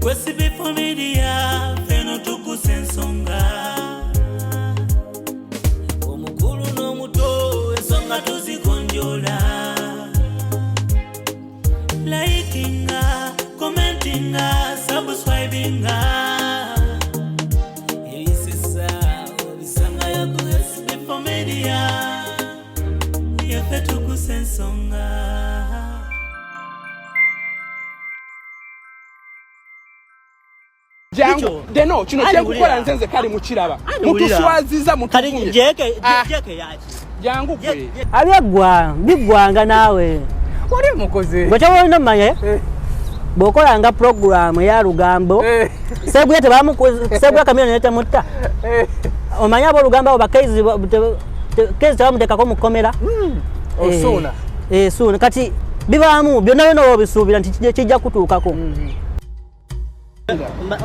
Sb4 Media feno Tuggussa Enssonga omukulu n'omuto ensonga tuzigonjola likinga commentinga subscribinga elisisa obisanga ya Sb4 Media yafe Tuggussa Enssonga. Jango deno kino kyenkukola nzenze kali mukiraba mutuswaziza mutufunye jeke yaki jangu kwe abyagwa bigwanga nawe oli mukoze ngokyabona manye bokolanga program ya lugambo sebwe sebwe kamera nete mutta omanya bo lugambo abo bakaizi kezi tamudeka ko mukomera osuna suna kati bibamu byonna bino obisubira nti kijja kutuukako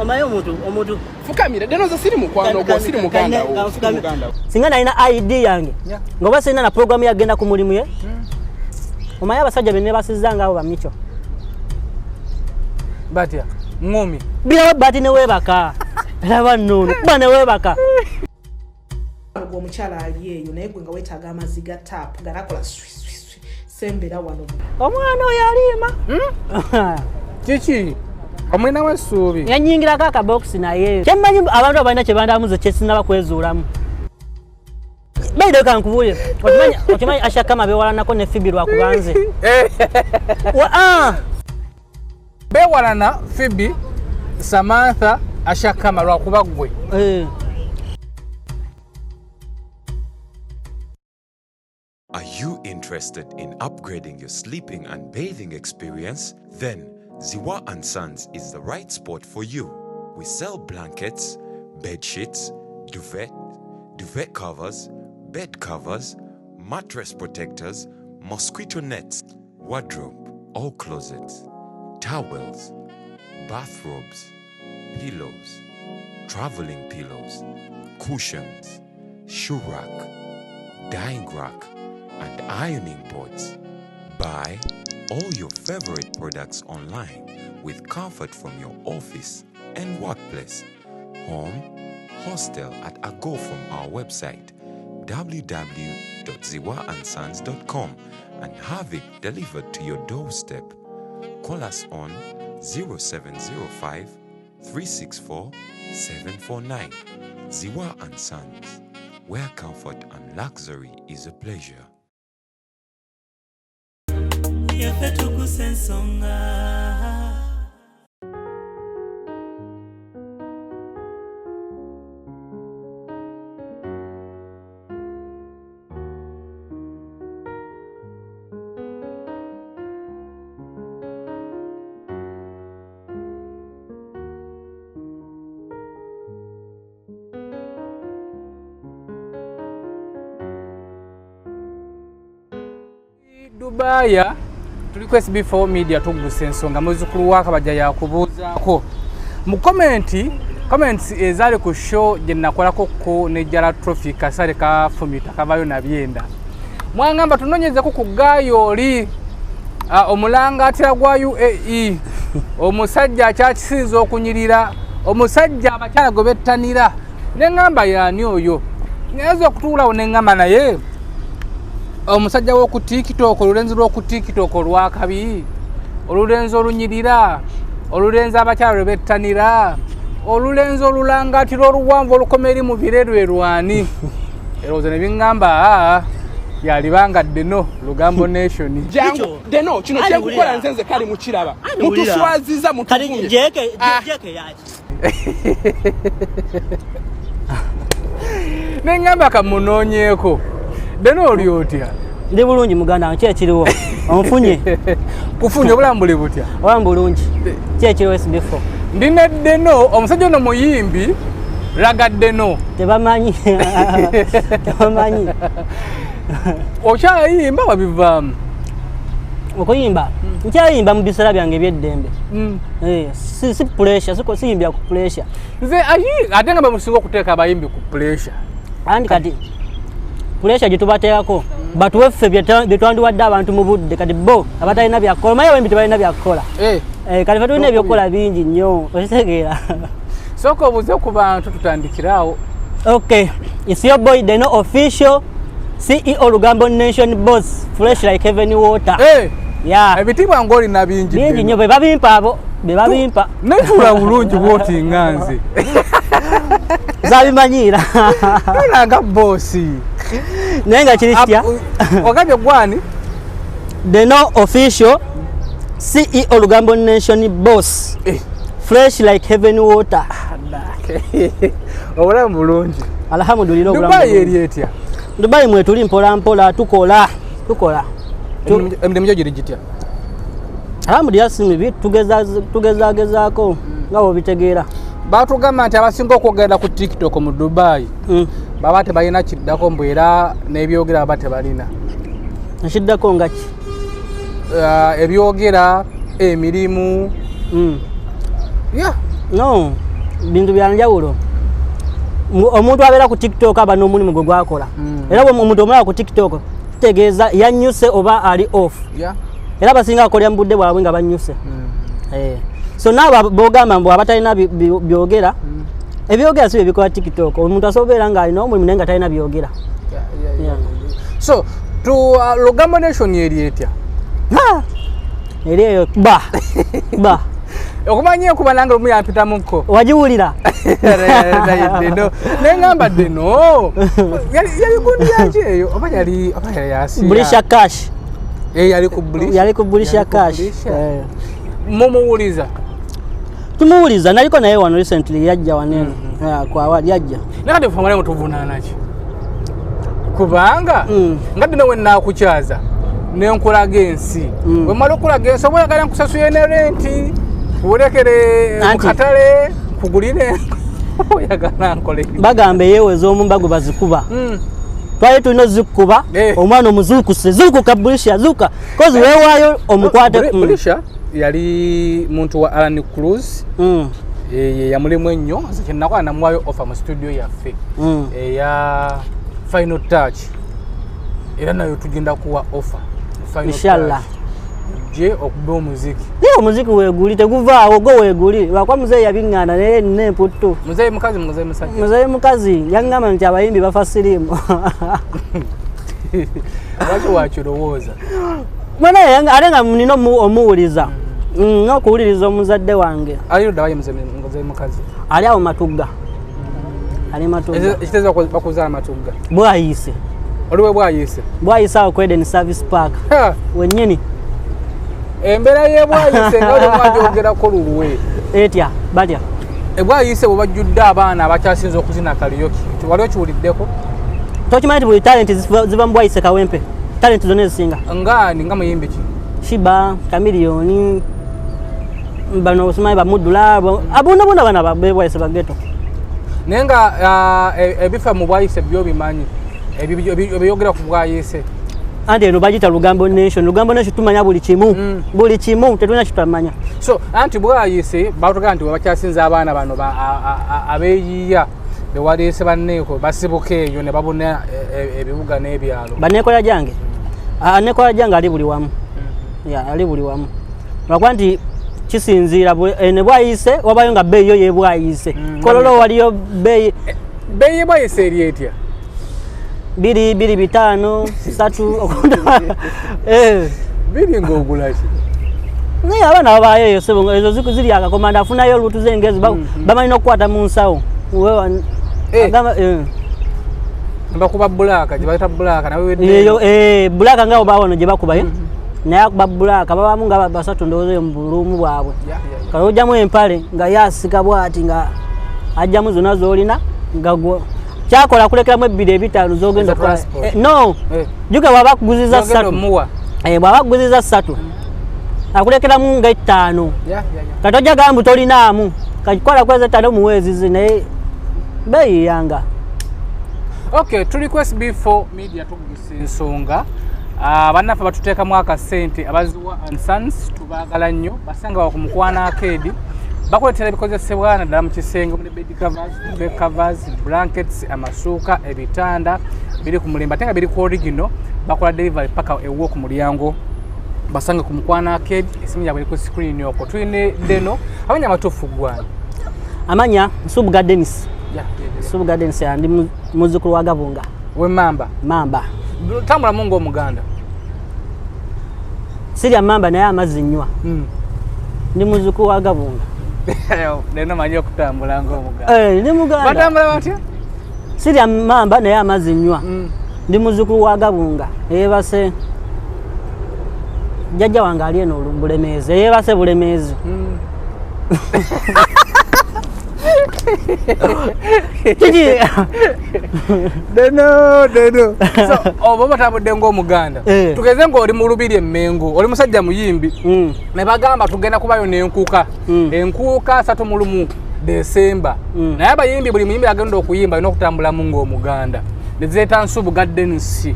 Omayo omuntu fukamira deno za siri mukwano gwo siri muganda singa nalina ID yange ngoba sina na program yagenda ku mulimu ye omanya abasajja benne basizanga abo bamicho batya ngomi bila bati ne webaka laba nunu bane webaka gwo mukyala ali eyo naye gwe nga wetaaga amaziga tap ganakola sembera wano omwana oyo alima kiki omwena wasuubi yanyingira kaka box naye kyemmanyi abantu abalina kyebandamuze kyesina bakwezuulamu baide kankubulye okimanyi ashakama bewalanako ne Fibi lwakubanze bewalana Fibi Samantha ashakama lwakuba gwe Are you interested in upgrading your sleeping and bathing experience? Then Ziwa & Sons is the right spot for you. We sell blankets, bed sheets, duvet covers, bed covers, mattress protectors, mosquito nets, wardrobe, all closets, towels, bathrobes, pillows, traveling pillows, cushions, shoe rack, dyeing rack, and ironing boards. Buy all your favorite products online with comfort from your office and workplace, home, hostel at a go from our website www.ziwaansons.com and have it delivered to your doorstep. Call us on 0705 364 749. Ziwa & Sons, where comfort and luxury is a pleasure. Yafe Tuggussa Enssonga. Dubaya tuliko SB4 Media Tuggussa Enssonga muzukulu wakabaja yakubuzaako mu comments ezali ku show je nakolako ko ne jala trophy kasale ka fumita kavayo na byenda mwangamba tunonyeze ku gayo oli omulanga atira gwa UAE omusajja akyakisiza okunyirira omusajja abakyala gobettanira nengamba yani oyo ngezo okutula nengamba naye omusajja wo ku TikTok olulenzi lwo ku TikTok lwakabi olulenzi olunyirira olulenzi abakyala lwebettanira olulenzi olulangatira oluwanvu olukomeri mu birerwe lwani eroze ne bingamba yalibanga deno lugambo nation jango deno kino kyenkukola nzenze kali mukiraba mutuswaziza mutufunye jeke yaki nengamba kamunonyeko deno oli otya ndi bulungi muganda kyekiriwo onfunye kufunye bulambuli butya bulungi kyekiriwo SB4 ndine deno omusajja ono muyimbi laga deno tebamanyi okyayimba wabivaamu okuyimba nkyayimba mu biseera byange ebyeddembe si pressure siyimbya ku pressure nze ate nga bamusinga okuteeka abayimbi ku pressure andi kati pressure gitubateako batuwe ffe byetwandiwadde abantu mu budde kati bo abatalina byakola maye wembi tebalina byakola kati fe tulina ebyokukola bingi nnyo okitegeera sooka obuuze ku bantu tutandikiraawo. Okay, it's your boy Deno official CEO Lugambo Nation boss fresh like heaven water. Yeah. Ebitibwa ngoli na bingi. Bingi nnyo bebabimpa abo bebabimpa. Netula bulungi bwoti nganzi. Zabimanyira. Nanga bossi. Nenga kiristya. Ogabye gwani? Deno official CEO Lugambo Nation boss. Fresh like heaven water. Obula bulungi. Alhamdulillah obula. Dubai eri etya? Dubai mwe tuli mpola tukola. Emirimu gyo giri gitya? Alhamdulillah simibi tugezaako nga obitegeera. Batugamba nti abasinga okwogera ku TikTok mu Dubai baba tebalina kiddako mbu era n'ebyogera baba tebalina. Ekiddako nga ki? Ebyogera, emirimu. No, bintu byanjawulo. Omuntu abeera ku TikTok aba n'omulimu gwe gwakola. Era omuntu omulaba ku TikTok tegeeza yanyuse oba ali off. Era basinga akolera mu budde bwabwe nga banyuse. So naabo bogamba mbu abatalina byogera ebyogera si bikola TikTok. Omuntu asobeera nga alina omulimu naye nga talina byogera. So Lugambo Nation eri etya? Eri eyo ba okumanya okuba nange lumu yampitamuko wagiwulira nengamba Deno yali gundi yaki eyo oba yali yasiya Bulisha Cash yali ku Bulisha Cash mumuwuliza tumuwuliza naliko naye wano recently yajja waneno kwa awali yajja nakati famale mutuvunaana ki kubanga nga Deno wenna akukyaza nenkulaga ensi wemala okulaga ensi oboyagala nkusasuye ne renti ulekere mukatale kugulire oyagala nkole bagambe yeweza omumbago bazikuba twaye tulina zikuba omwana omuzukuse zukuka Bulisha zuka kozi wewayo omukwate Bulisha yali muntu wa Alan Cruz yamulimu ennyo kyenakola namuwayo offer mu studio yaffe eya Final Touch era nayo tugenda kuwa offer inshallah je okuba omuziki omuziki weguli teguvaawo go weguli lwakwa muzeeyi yabiŋŋaana naye nina emputtu muzeeyi mukazi muzeeyi musajja muzeeyi mukazi yaŋŋamba nti abayimbi bafa siriimu lwaki wakirowooza mwene ate nga nina omuwuliza n'okuwuliriza omuzadde wange aliddawayo muzeeyi mukazi ali awo Matugga ali Matugga ekiteeza bakuzaala Matugga bwayise oliwe bwayise awo ku Eden Service Park wennyini embeera y'ebwayise nga oli mwajogerako lulwe etya batya ebwayise bwe bajjudde abaana abakyasinza okuzina karaoke wali okiwuliddeko tokimanyi nti buli talenti ziva mu bwayise kawempe talenti zonna ezisinga nga muyimbi ki Shiba Kamiliyoni bano osimanyi bamuddula abondabonda bana bebwayise bageto naye nga ebifa mu bwayise byobimanyi ebyogera ku bwayise anti eno bagita Lugambo Nation tumanya buli kimu tetulina kitamanya so anti bwayise batugamba nti webakyasinza abaana bano abeeyiya bewaliise banneeko basibuka eyo ne babona ebibuga n'ebyalo banekola jange nekola jange ali buli wamu ali buli wamu lwakuba nti kisinziira ne bwayise wabayo nga bbeeyi yo yebwayise kololo waliyo bbeeyi yebwayise eri etya 2 5 3 biri ng'ogulaki naye abaana babayo eyo sebo ezo ziri akakomanda afunayo olutu zengezi bamalina okukwata mu nsawo bakuba bulaka gye bayita bulaka naweeyo bulaka ngaawo bawano gye bakubayo naye akuba bulaka babamu nga basatu ndowooza eyo mu bulumu bwabwe kale ojjamu empale nga yasika bwati nga ajjamu zonna z'olina nga kyakola kulekeramu 2 5 zogenda no juke bwaba kuguziza 3 bwaba kuguziza 3 akulekeramu nga 5 kati ojja gambu tolinaamu kakikola kweza 5 muweezizi naye beeyi yanga okay tuli ku SB4 Media Tuggussa Enssonga bannaffe batuteekamu akasente abaziwa and sons tubaagala nnyo basanga wa ku Mukwana Arcade bakuletera ebikozesebwa naddala mu kisenge omuli bed covers, blankets, amasuuka, ebitanda biri ku mulembe ate nga biri ku original. Bakola delivery paka ewo ku mulyango basange ku Mukwana Arcade. Esimu yabwe eri ku screen okwo. Tuyine Deno abanya matufu gwana amanya Subuga Dennis. Yeah. Subuga Dennis ndi muzukulu wa Gabunga. We Mamba tambula mungu omuganda. Sirya Mamba naye amazzi nnywa. Ndi muzukulu wa Gabunga. Neno manyi okutambula ng'omuganda. Ndi muganda. Batambula batya? Sirya Mamba naye amazzi nnywa. Ndi muzukulu wa Gabunga. Yeebase jjajja wange ali eno Bulemeezi. Yeebase Bulemeezi. Deno. So, obo batambudde ng'omuganda. Tugeze ng'oli mu Lubiri Emmengo, oli musajja muyimbi. Ne bagamba tugenda kubayo n'enkuuka. Enkuuka 31 Desemba. Naye abayimbi buli muyimbi agenda okuyimba alina okutambulamu ng'omuganda. Nezeeta Nsubuga Dennis.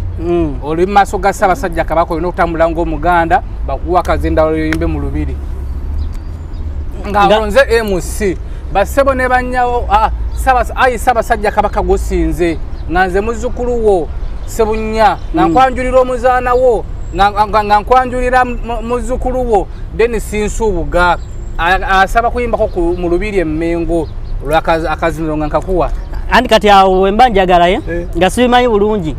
Oli maaso ga Ssaabasajja Kabaka olina okutambula ng'omuganda bakuwa akazinda oyimbe mu Lubiri. Ng'olonze MC. Basebo ne bannyawo Ssaabasajja Kabaka gusinze nga nze muzzukulu wo Sebunya nga nkwanjulira omuzaana wo nga nkwanjulira muzzukulu wo Dennis Nsubuga asaba kuyimbako mu Lubiri Emmengo akaziniro nga nkakuwa andi kati awo wemba njagala nga sibimanyi bulungi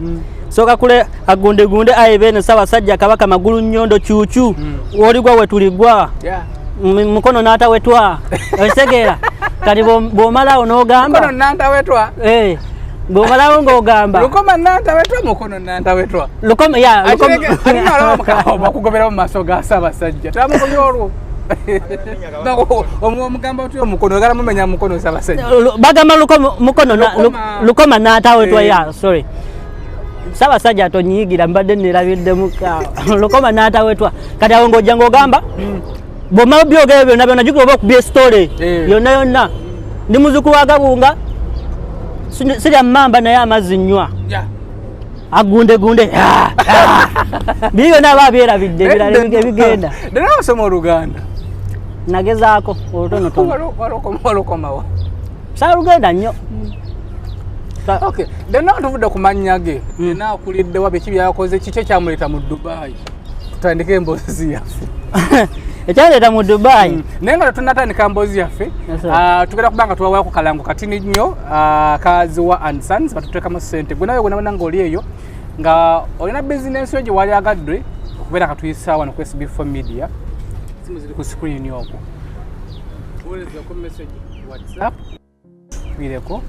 soka kule agundegunde ayibene Ssaabasajja Kabaka magulu nnyondo chuchu woligwa wetuligwa mukono nata wetwa osegeera kati bomalawo n'ogamba mukono nanta wetwa bomalawo ng'ogamba lukoma nanta wetwa mukono nanta wetwa lukoma bakugobera mu maaso ga Ssaabasajja tamugobya olwo omugamba otyo omukono ogala mumenya mukono Ssaabasajja bagamba lukoma nanta wetwa sorry Ssaabasajja atonyiyigira mbadde nerabidde lukoma nanta wetwa kati awo ng'ojja ng'ogamba bomala byogera byonna byonna jukira oba okubya story yonna ndi muzukulu wa Gabunga sirya Mamba naye amazzi nnywa agundegunde biri byonna aba byerabidde ebirala ebigenda dena osoma Oluganda nagezaako olutonotono walokomawa saalugenda nnyo. Okay, dena tuvudde ku mannya ge dena akuliddewa biki byakoze kiki ekyamuleeta mu Dubai tutandike emboozi yaffe ekyaleeta mu Dubai naye nga tunatandika mboozi yaffe tugenda kubanga tubawaako kalango katini nnyo kaziwa and Sons batuteekamu ssente gwe nawe gwenabona ngaoli eyo nga olina bizinensi yo gye wali agadde okubeera katuyisa wano ku SB4 Media simu ziri ku screen okwo tuweerezako message WhatsApp tuireko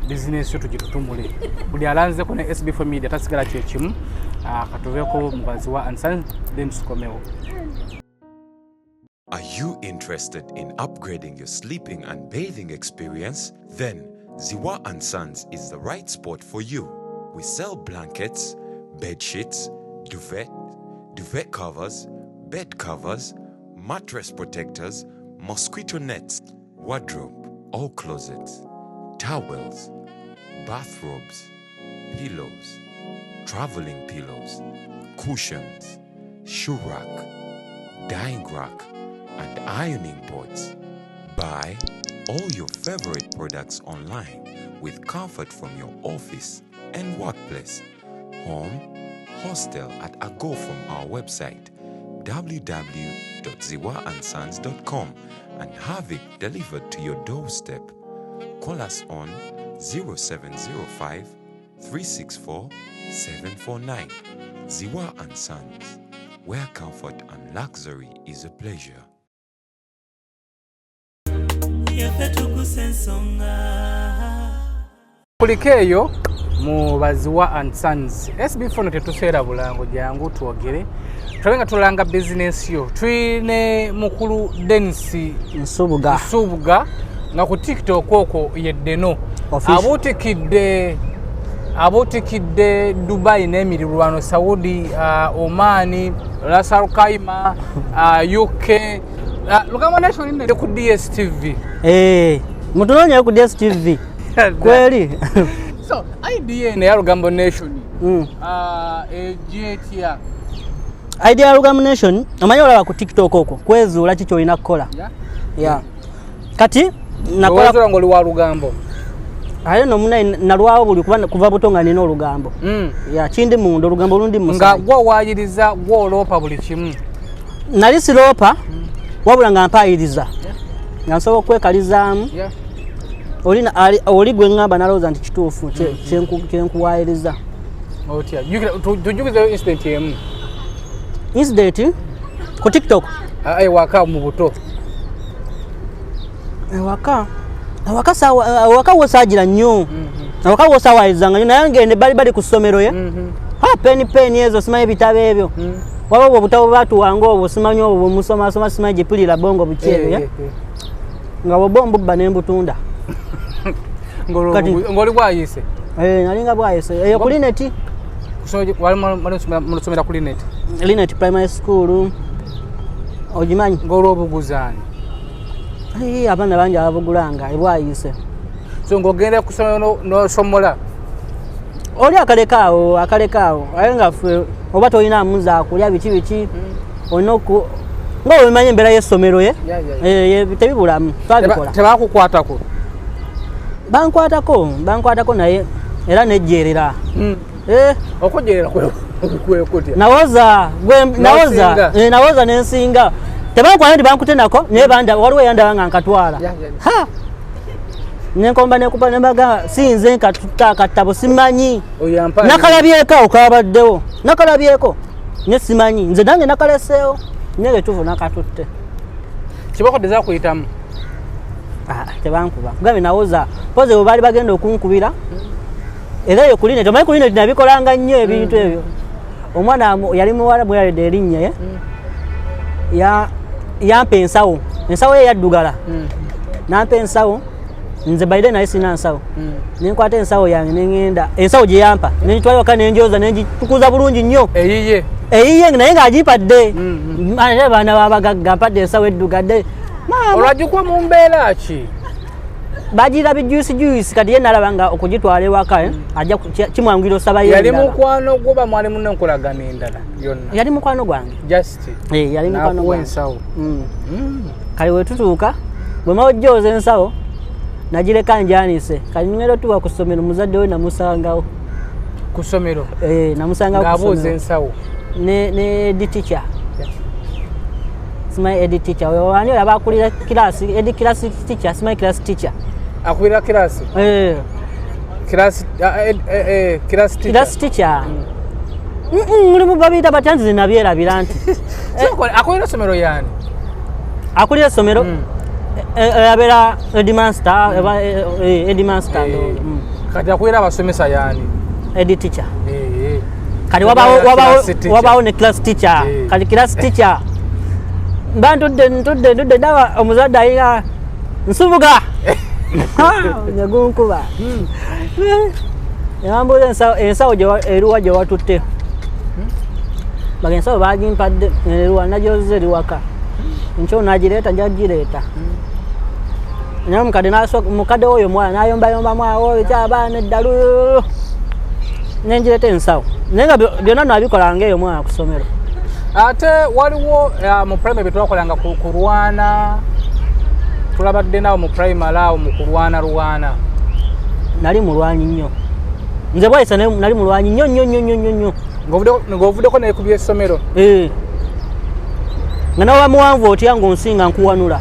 bizinensi yo tugitutumule buli alanzeko ne SB4 Media tasigala kyekimu katuveeko mubaziwa and Sons then tukomewo. Are you interested in upgrading your sleeping and bathing experience? Then Ziwa & Sons is the right spot for you. We sell blankets, bed sheets, duvet covers, bed covers, mattress protectors, mosquito nets, wardrobe, all closets, towels, bathrobes, pillows, traveling pillows, cushions, shoe rack, dyeing rack, and ironing boards. Buy all your favorite products online with comfort from your office and workplace, home, hostel at a go from our website www.ziwaansons.com and have it delivered to your doorstep. Call us on 0705 364 749. Ziwa & Sons, where comfort and luxury is a pleasure. Kuliko eyo mu Baziwa and Sons SB4 tetuseera bulango jangu twogere tulabenga tulanga business yo twine mukulu Dennis Nsubuga nga ku TikTok okwo yeddeno abutikidde Dubai n'emirirwano Saudi Oman Ras Kaima UK lugambo nation ine ku DSTV mutunonye ku DSTV kweli so idea ne ya lugambo nation ejetia idea ya lugambo nation amanyi olaba ku TikTok okwo kwezuula kiki olina kukola kati nakola ngoli wa lugambo ayo no muna nalwawo buli kuva butonga nina olugambo ya kindi mundo olugambo lundi musa nga gwo wayiriza gwo lopa buli kimu nali silopa wabula nga mpayiriza nga nsobola okwekalizaamu olina oli gwe ngamba nalowooza nti kituufu kyenkuwayiriza otya tujugizeyo incident emu incident ku TikTok ewaka mu buto awaka wosagira nnyo awaka wosawayizanga naye ngende bali ku ssomero ye peni ezo simanyi ebitabo ebyo waba obwo obutabo batuwanga obwo simanyi obwo bwemusomasoma simanyi gyepulira bongo bukyebyo nga bwobomba bba nembutunda ngoli bwayise nalinga bwayise eyo ku lineti mulusomera ku Linet primary school ogimanyi ng'olw'obuguzaani abaana bangi ababugulanga ebwayise so ng'ogenda kusomero n'osomola oli akalekaawo aye nga ffe oba tolina amuza akulya biki olina nga wemanyi embeera y'essomero ye tebibulamu twabikola tebakukwatako bankwatako naye era nejjerera okujerera kwekutya nawoza nensinga tebankwata nti bankutenako naye waliwo eyandaba nga nkatwala nenkomba nekupa nembaga sinze nkatuta akatabo simanyi nakalabyeko kabaddewo nakalabyeko ne simanyi nze nange nakaleseewo nege tuvu nakatutte kibakodeza kuyitamu tebankuba kugambe nawoza poze bwe baali bagenda okunkubira era eyo kuline tomanyi kuline tinabikolanga nnyo ebintu ebyo omwana yali muwala mweyalidde erinnya ye yampa ensawo ye yaddugala nampa ensawo nze baide naye sina nsawo nenkwata ensawo yange nengenda ensawo gye yampa nengitwala waka nenjoza nengitukuza bulungi nnyo eyiye naye ng'agimpadde ate baana babagagga mpadde ensawo eddugadde olwagikwa mu mbeera ki bagira bijuisi kati ye nalaba nga okugitwala ewaka ajja kimwanguira osaba ye yali mukwano gwo bamwali munne nkolagana endala yonna yali mukwano gwange yali mukwano gwange ensawo kale wetutuuka bwe mawojjooza ensawo nagireka njanise kali ngero tuwa ku ssomero muzadde we namusangawo ku ssomero namusangawo ng'abuuza ensawo ne edi teacher simanyi edi teacher wani oyo aba akulira kirasi edi kirasi teacher simanyi kirasi teacher akulira kirasi kirasi teacher mulimu babiyita batya nzize nabyerabira nti akulira essomero yani akulira essomero abeera edimaster kati akulira abasomesa yani edi teacher kati wabawo ne class teacher kati class teacher mba ntudde ndaba omuzadde ayira nsubuga negunkuba yambuuza ensawo eruwa gye watutte baga ensawo bagimpadde eruwa najoza eri waka nkyo nagireeta njagireeta naye mukadde oyo mwana nayombayombamu awo ekyabaana eddalu nengireeta ensawo naye nga byonna nabikolanga eyo mwana ku ssomero ate waliwo mu primary betwakolanga kulwana tulabadde nawo mu primary awo mu kulwana nali mulwanyi nnyo nze bwayisa nali mulwanyi nnyo ng'ovuddeko nekubya essomero nga nawe bamuwanvu otya ng'onsinga nkuwanula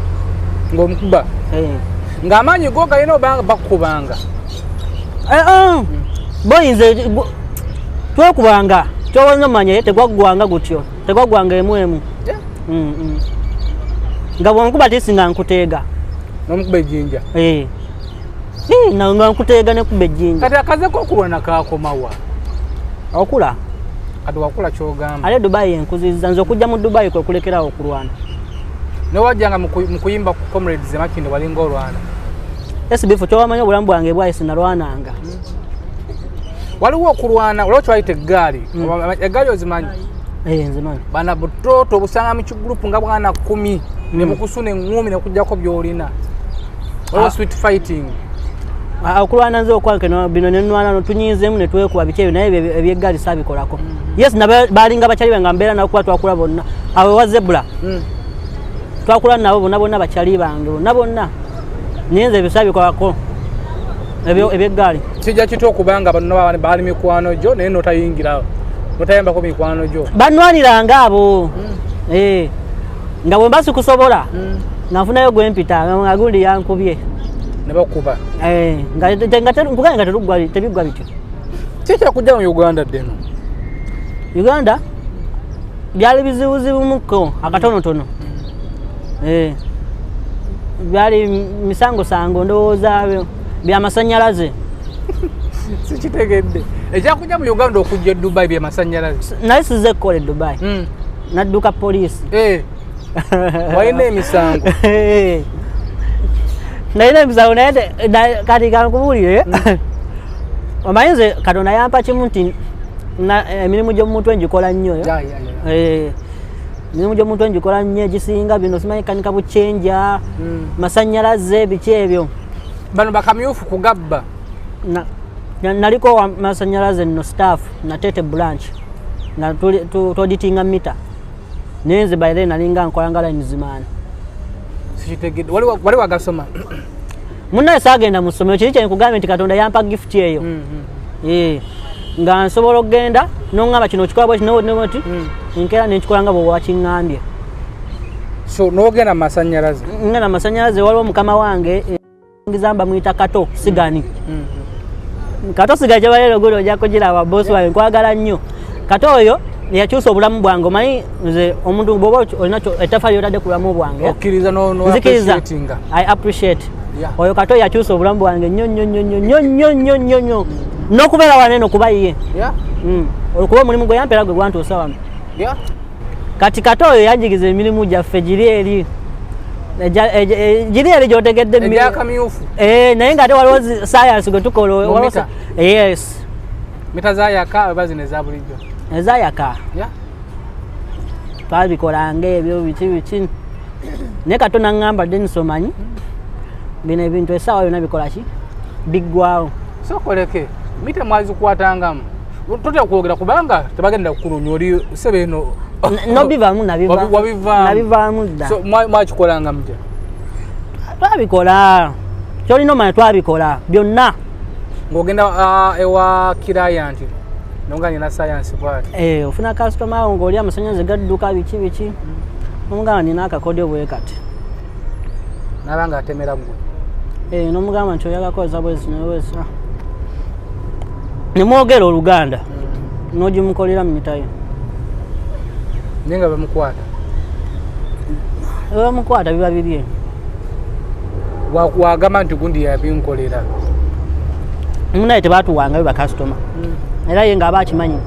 ng'omukuba ng'amaanyi go galina obanga bakubanga boyinze twekubanga kyowoza manya ye tegwaggwanga gutyo tegwaggwanga emu nga bwankuba tisinga nkuteega n'omukuba ejjinja nga nkuteega nekuba ejjinja kati akaze k'okulwana kakomawa okula kati wakula kyogamba ale Dubai enkuzizza nze okujja mu Dubai kwe kulekerawo okulwana newajjanga mu kuyimba ku comrades emakindi walinga olwana SB4 kyowamanya obulamu bwange bwayise nalwananga waliwo okulwana olwo kywayita eggaali eggaali ozimanyi nzimanyi bana butoto obusanga mu kigurupu nga bwana 10 ne bukusuna eŋŋumi ne kujjako byolina olwo sweet fighting okulwana nze okwange bino nenwana tunyinzemu ne twekuba biki ebyo naye ebyeggaali saabikolako yes balinga bakyali bange mbeera nakuba twakula bonna awo wa zebula twakula nabo bonna bakyali bange bonna Nienze bisabikolako ebyegaali kijja kitwa okubanga bano baali mikwano gyo naye notayingira notayambako mikwano gyo banwaniranga abo nga bwe mbasi kusobola nga nfunayo gwempita nga gundi yankubye ne bakuba nkugane nga tebiggwa bityo kikyakujja mu Uganda ddeno Uganda byali bizibuzibu akatonotono byali misango ndowooza byamasanyalaze sikitegedde ekyakujja mu Uganda okujja Dubai byamasanyalaze naye sizze kukola Dubai nadduka poliisi walina emisango nalina emisango naye kati kankubuulire omanyi nze Katonda yampa kimu nti emirimu gy'omuntu ngikola nnyo emirimu gy'omuntu ngikola nnyo egisinga bino simanyi kanika bucyenja masanyalaze biki ebyo bano bakamyufu kugabba naliko masanyalaze nno staff natete branch nga tuauditinga mita nenze by then nalinga nkola nga line zimana sikitegedde wali wagasoma munnaye saagenda mu ssomero kiri kyenkugambye nti Katonda yampa gift eyo nga nsobola okgenda noŋŋamba kino okikola bwe kinoti nkeera nenkikola nga bwe wakiŋŋambye so nogenda mu masanyalaze ngenda masanyalaze waliwo mukama wange ngizamba mwita Kato Sigani Kato Sigani kyebaleero guli ojja kugiraba bosi wange nkwagala nnyo Kato oyo yakyusa obulamu bwange omanyi nze omuntu bwoba olina ettafali lyotadde ku bulamu bwange okkiriza nzikiriza I appreciate oyo Kato yakyusa obulamu bwange nnyo n'okubeera waneno kuba ye olwokuba omulimu gwe yampeera gwe gwantuusa wano kati Kato oyo yanjigiza emirimu gyaffe giri eri gyotegedde ebyakamyufu naye nga ate waliwo science gwe tukola yes mita zayaka oba zino eza bulijjo ezayaka twabikolanga ebyo biki naye Kato naŋŋamba Dennis omanyi bino ebintu essaawa yonna bikola ki biggwawo sokoleke mita mwazikwatangamu totya kwogera kubanga tebagenda kukulunya oli sebe eno nobivaamu nabivaamu dda mwakikolanga mutya twabikola kyolina omanya twabikola byonna ng'ogenda ewa client nonga nina science bwati ofuna customer awo ng'oli amasanyalaze gadduka biki nomugamba nina akakodyo bwe kati nabanga atemera gwe nomugamba nti oyagakozesa bwezi newesa nemwogera Oluganda nogimukolera mumitayo naye nga bamukwata biba bibye wagamba nti gundi yabinkolera munaye tebatuwangayo bakasitoma era ye nga aba akimanyi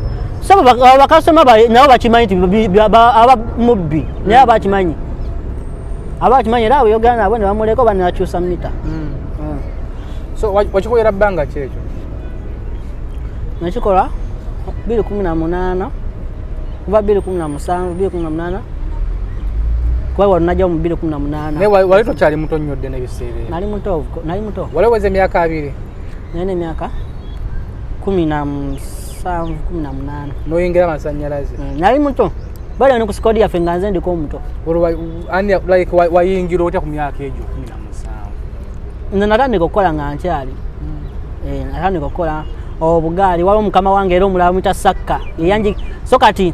so bakasitoma nabo bakimanyi nti abamubbi naye aba akimanyi era abuyogera nabwe ne bamuleka oba nebakyusa mita so wakikolera bbanga ki ekyo nakikola 2018 kuva 2017 2018 kuba walunajja mu 2018 naye wali tokyali muto nnyo dde n'ebiseera nali muto wali weze emyaka 2 naye n'emyaka 17 18 noyingira amasanyalaze nali muto bali ne ku sikodi yaffe nga nze ndiko omuto wayingira otya ku myaka egyo 17 nze natandika okukola nga nkyali natandika okukola obugaali waliwo mukama wange era omulala mwita Sakka yeyanji so kati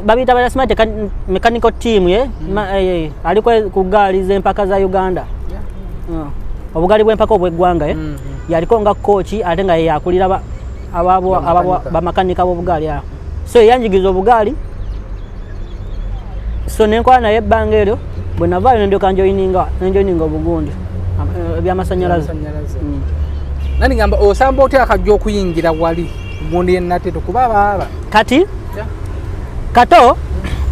babiyita advertisement mechanical team ali ku gaali z'empaka za Uganda obugaali bw'empaka obw'eggwanga yaliko nga kooki ate nga yakulira bamakanika b'obugaali so yeyanjigiza obugaali so nenkola naye ebbanga eryo bwe navaayo nendyoka njoyininga obugundi ebyamasanyalaze nani ngamba osamba otya akajja okuyingira wali gundi yennateto kuba abaaba kati Kato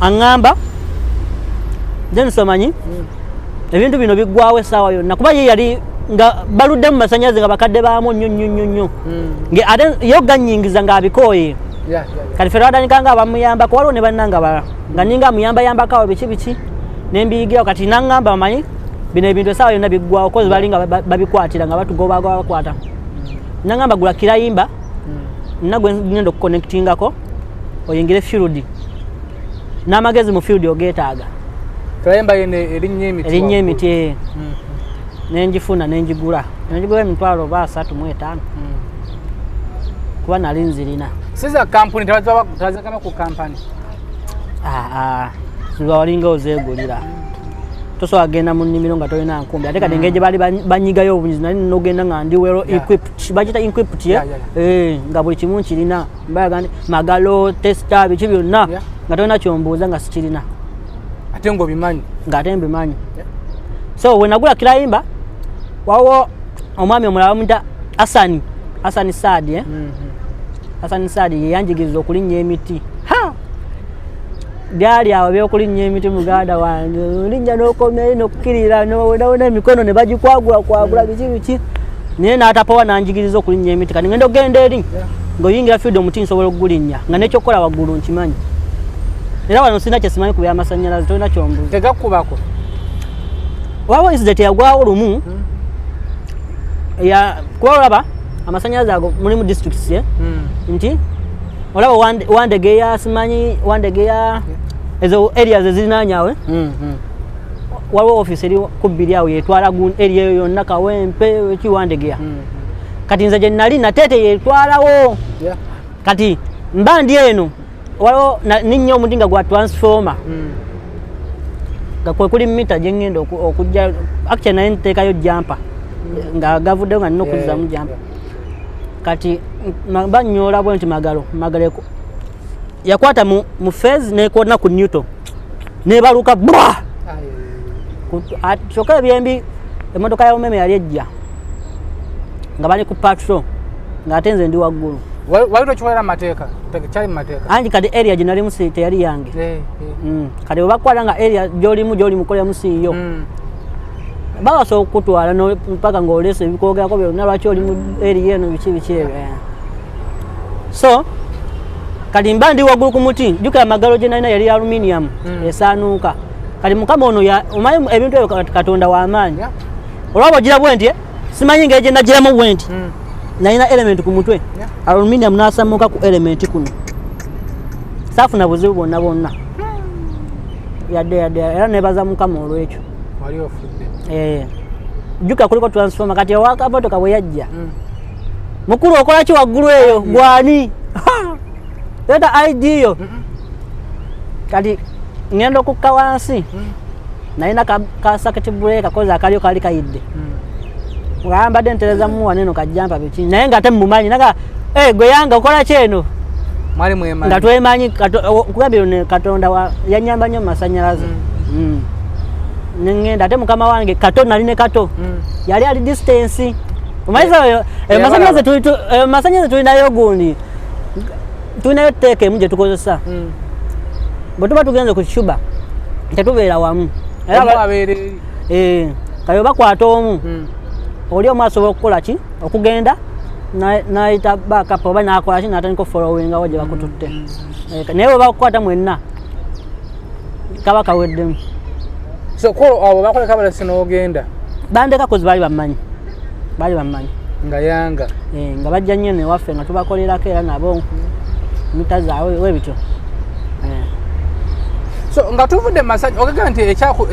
aŋŋamba Dennis omanyi ebintu bino biggwawo essaawa yonna kuba ye yali nga baludde mu masanyalaze nga bakadde baamu nnyo ate yo gannyingiza ng'abikooye kati ffe twadandika nga abamuyambako waliwo ne bannanga bala nga ninga amuyambayambakawo biki nembiyigirawo kati naŋŋamba omanyi bino ebintu essaawa yonna biggwawo kozi bali nga babikwatira nga batugobagoba bakwata naŋŋamba gula kirayimba nagwe ngenda okuconnectingako oyingire field n'amagezi mu field ogeetaaga kirayimba yene erinnya emiti nenjifuna nenjigula emitwalo ba 35 kuba nali nzirina siza company tabaza kama ku company ziba walinga ozegulira toso agenda mu nnimiro nga tolina nkumbi ate kati ngeje bali banyigayo obunyizi nali nogenda nga ndi well equipped bagita equipped nga buli kimu kirina mbaga magalo testa bichi byonna nga tolina kyombuuza nga sikirina ate ngo bimanyi nga ate mbimanyi so we nagula kirayimba wawo omwami omulala bamuta Hassan Sadi Hassan Sadi yanjigiriza okulinnya emiti byali awo byokulinnya emiti muganda wange olinnya n'okomera n'okukirira n'owona emikono ne bagikwagula biki naye n'atapawa nanjigiriza okulinnya emiti kati ngenda ogenda eri ng'oyingira field omuti nsobola okugulinnya nga n'ekyokukola waggulu nkimanyi era wano sina kyesimanyi ku by'amasannyalaze tolina kyombuuza tegakubako waba incident yagwawo lumu kuba olaba amasannyalaze ago mulimu districts nti olaba wandegeya simanyi wandegeya ezo areas ezirinanyawe waliwo office eri kubbiri awo yetwala area eyo yonna Kawempe ekiwandegeya kati nze gye nali Natete yetwalawo kati mba ndi eno waliwo ninnya omudinga gwa transformer nga kwe kuli mita gye ngenda okujja actually naye nteekayo jampa nga gavuddeyo nga nina okuzzamu jampa kati bannyola bwe nti magalo yakwata mu phase nekona ku Newton nebaluka bwa kyokka ebyembi emmotoka ya umeme yali ejja nga bali ku patrol nga ate nze ndi waggulu wali tokiwera mateeka kyali mateeka anji kati area ginalimu si teyali yange kati obakwala nga area gyoli mukolemu siiyo babasobola okutwala mpaka ng'olesa ebikogerako byonna lwaki oli mu area eno biki ebyo so kati mba ndi waggulu ku muti jjukira amagalo gye nalina yali aluminium esaanuuka kati mukama ono omanyi ebintu ebyo Katonda w'amaanyi olwaba ogira bwe nti simanyi ngeri gye nagiramu bwe nti nalina element ku mutwe aluminium n'asamuuka ku element kuno saafuna buzibu bwonna yadde era nebaza mukama olwekyo wali ofudde jjukira kuliko transformer kati owakamotoka bwe yajja mukulu okola ki waggulu eyo gwani leeta ID yo kati ngenda okukka wansi nalina ka circuit breaker koza akalyo kali kayidde nga mbadde ntereza muwa neno kajjampa biki naye nga temumanyi naga gwe yanga okola ki eno mwali mwemanyi nga twemanyi kugambira ne Katonda yanyamba nnyo masannyalaze ngenda ate mukama wange kato nali ne kato yali ali distance omayiza masannyalaze tulinayo gundi tulinayo teeke mu gye tukozesa bwe tuba tugenze ku kishuba tetubeera wamu kayo bakwata omu oli omu asobola okukola ki okugenda nayita backup oba nakola ki natandika ofollowinga wo gye bakututte naye bwe bakukwata mwenna kaba kaweddemu so abo bakoleka balasi n'ogenda bandeka kozi baali bammanyi nga yanga nga bajja nnyo newaffe nga tubakolerako era nabo mita zaabwe webityo so nga tuvudde masajja ogega nti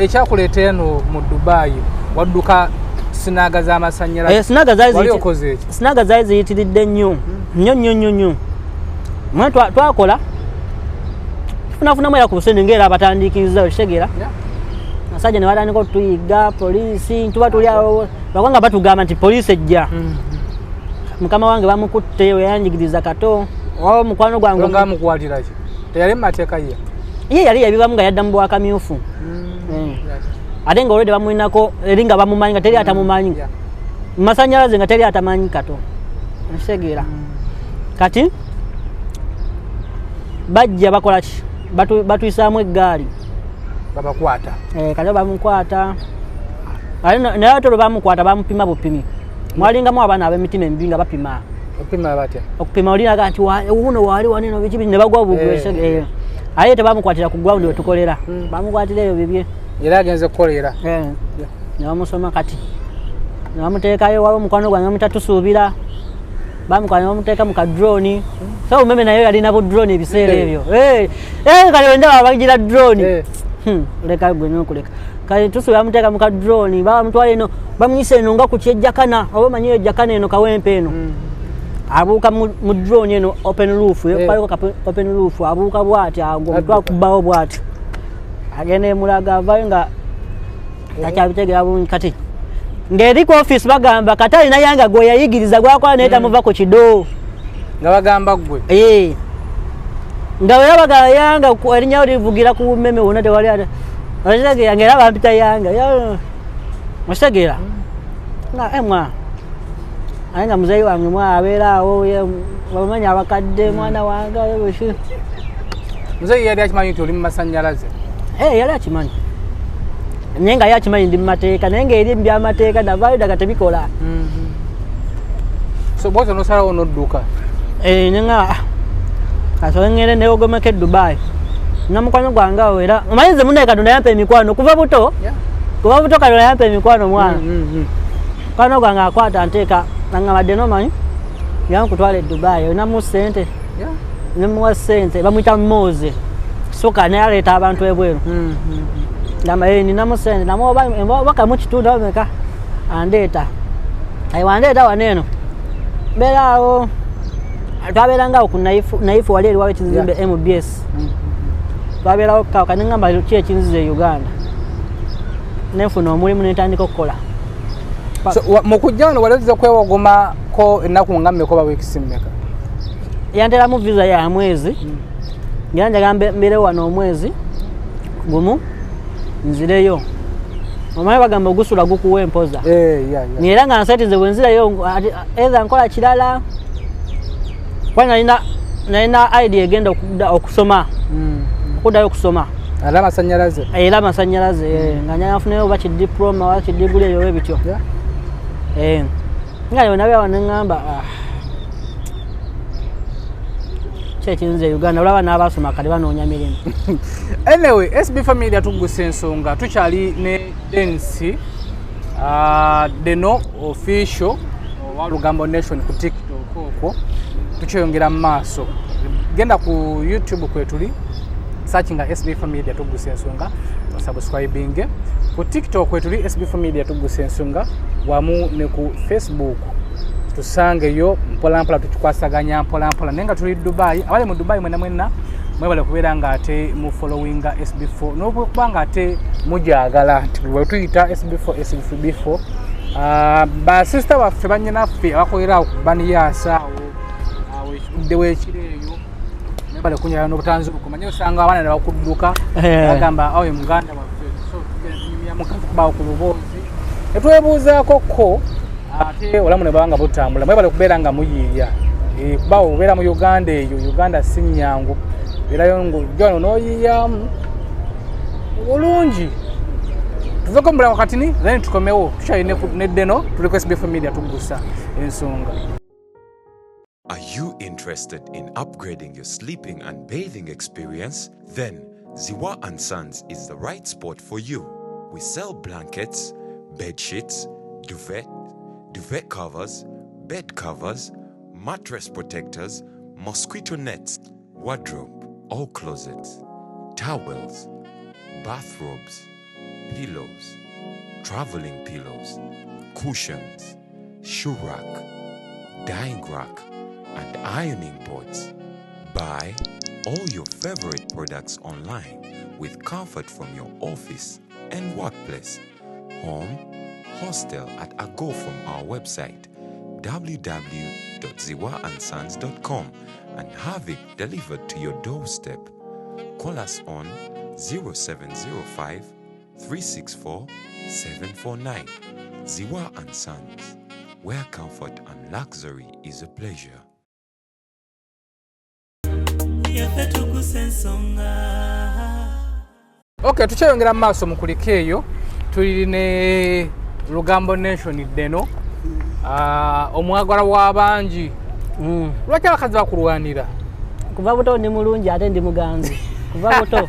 ekyakuleeta eno mu Dubai wadduka sinaga z'amasannyalaze sinaga zaali ziyitiridde nnyo mwe twakola tufunafunamu era ku busende ngaera abatandikiriza okitegeera abasajja ne batandika otuyiga poliisi tuba tuli awo bakanga batugamba nti poliisi ejja mukama wange bamukutte weyanjigiriza kato wawo mukwano gwange nga mukwatira ki teyali mateeka ye yali yabibamu nga yadda mu bwakamyufu ate nga olwedde bamulinako eri nga bamumanyi nga teri atamumanyi masannyalaze nga teri atamanyi kato nkitegeera kati bajja bakola ki batuyisaamu eggaali babakwata kati bamukwata naye ate olwo bamukwata bamupima bupimi mwalingamu abaana ab'emitima emibi nga bapima okupima olinaga nti wuno waali waneno biki ne bagwa bugwese aye tebamukwatira ku gwawundi wetukolera bamukwatira eyo bibye era agenze kukolera ne bamusoma kati ne bamuteekayo waliwo mukwano gwange bamutatusuubira bamukwata ne bamuteeka mu kadroni so umeme nayo yalina budroni ebiseera ebyo kati wendaba bagira droni leka gwe nokuleka kale tusobola muteeka mu kadrone bamutwala eno bamunyisa eno nga ku kyejjakana oba manyi ejjakana eno kawempe eno abuuka mu drone eno open roof open roof abuuka bw'ati omutwala kubbawo bw'ati agenda emulaga avayo nga takyabitegeera bulungi kati ng'eri ku office bagamba kati alina yanga gwe yayigiriza gwakola naye tamuva ku kido nga bagamba gwe nga bwe yabagala yanga erinnya livugira ku mmeme wonna tewali ate okitegeera ng'era bampita yanga okitegeera nga emwa aye nga muzeeyi wange mwa abeera awo bamanyi abakadde mwana wange muzeeyi yali akimanyi nti oli mu masannyalaze yali akimanyi naye nga yakimanyi ndi mu mateeka naye ng'eri mu byamateeka navaayo daga tebikola so bwoti onosalawo n'odduka nenga kasobola ngende neogomeka Dubai namukwano gwange awo era omanyi nze munnaye Katonda yampa emikwano kuva buto Katonda yampa emikwano mwana mukwano gwange akwata nteeka nangambadde nomanyi yankutwala Dubai namu ssente nemuwa ssente bamuyita Moze soka naye aleeta abantu ebweru ngamba ninamu ssente namubaka mu kitundu abameka andeeta wandeeta waneeno mbeera awo twabeeranga ku naifu wali eriwawo ekizimbe MBS twabeerawo kawaka nengamba ki ekinziza e Uganda nenfuna omulimu nentandika okukola mu kujja wano wali ozza kwewogomako ennaku nga mmeka oba weekisi mmeka yanteeramu visa ya mwezi ngira njaga mbeere wano omwezi gumu nzireyo omanyi bagamba ogusula gukuwa empoza era nga nsetinze bwe nzirayo either nkola kirala kwa nalina idea egenda okusoma okuddayo okusoma era amasannyalaze nga njagala nfuneyo oba kidiploma oba kidiguli eyo ebityo nga yonabyawa neŋŋamba kyekinze Uganda olaba n'abasoma kale banoonya mirimu anyway SB4 Media Tuggussa Enssonga tukyali ne Densi Deno official wa Lugambo Nation ku TikTok okwo tukyeyongera mu maaso genda ku YouTube kwetuli searchinga SB4 Media Tuggussa Enssonga subscribing ku TikTok kwetuli SB4 Media Tuggussa Enssonga wamu ne ku Facebook tusangeyo mpolampola tukikwasaganya mpolampola naye nga tuli Dubai abali mu Dubai mwena mwebale kubeera nga ate mu followinga SB4 n'okubanga ate mujagala nti bwe tuyita SB4 basista baffe bannyinaffe abakolera ku baniyasa awo ekidde w'ekireeyo mwebale kunyala n'obutanzubuko manyi osanga abaana ne bakudduka bagamba awo muganda waffe so tunyumya mukazi kubaawo ku luboozi netwebuuzaako ko ate olamu ne babanga butambula mwebale kubeera nga muyiiya kubawo obeera mu Uganda eyo Uganda si nnyangu beerayo ng'ojjano n'oyiiyamu bulungi tuveko mbula wakatini then tukomewo tukyali ne Deno tuli ku SB4 Media Tuggussa Enssonga. Are you interested in upgrading your sleeping and bathing experience? Then Ziwa & Sons is the right spot for you. We sell blankets, bed sheets, duvet covers, bed covers, mattress protectors, mosquito nets, wardrobe, all closets, towels, bathrobes, pillows, traveling pillows, cushions, shoe rack, dyeing rack, and ironing boards. Buy all your favorite products online with comfort from your office and workplace, home, hostel at a go from our website www.ziwaansons.com and have it delivered to your doorstep. Call us on 0705 364 749. Ziwa & Sons, where comfort and luxury is a pleasure. Okay, tukyeyongera mu maaso mu kuliko eyo tuli ne Lugambo Nation Deno omwagala w'abangi lwaki abakazi bakulwanira? Kuva buto ndi mulungi ate ndi muganzi kuva buto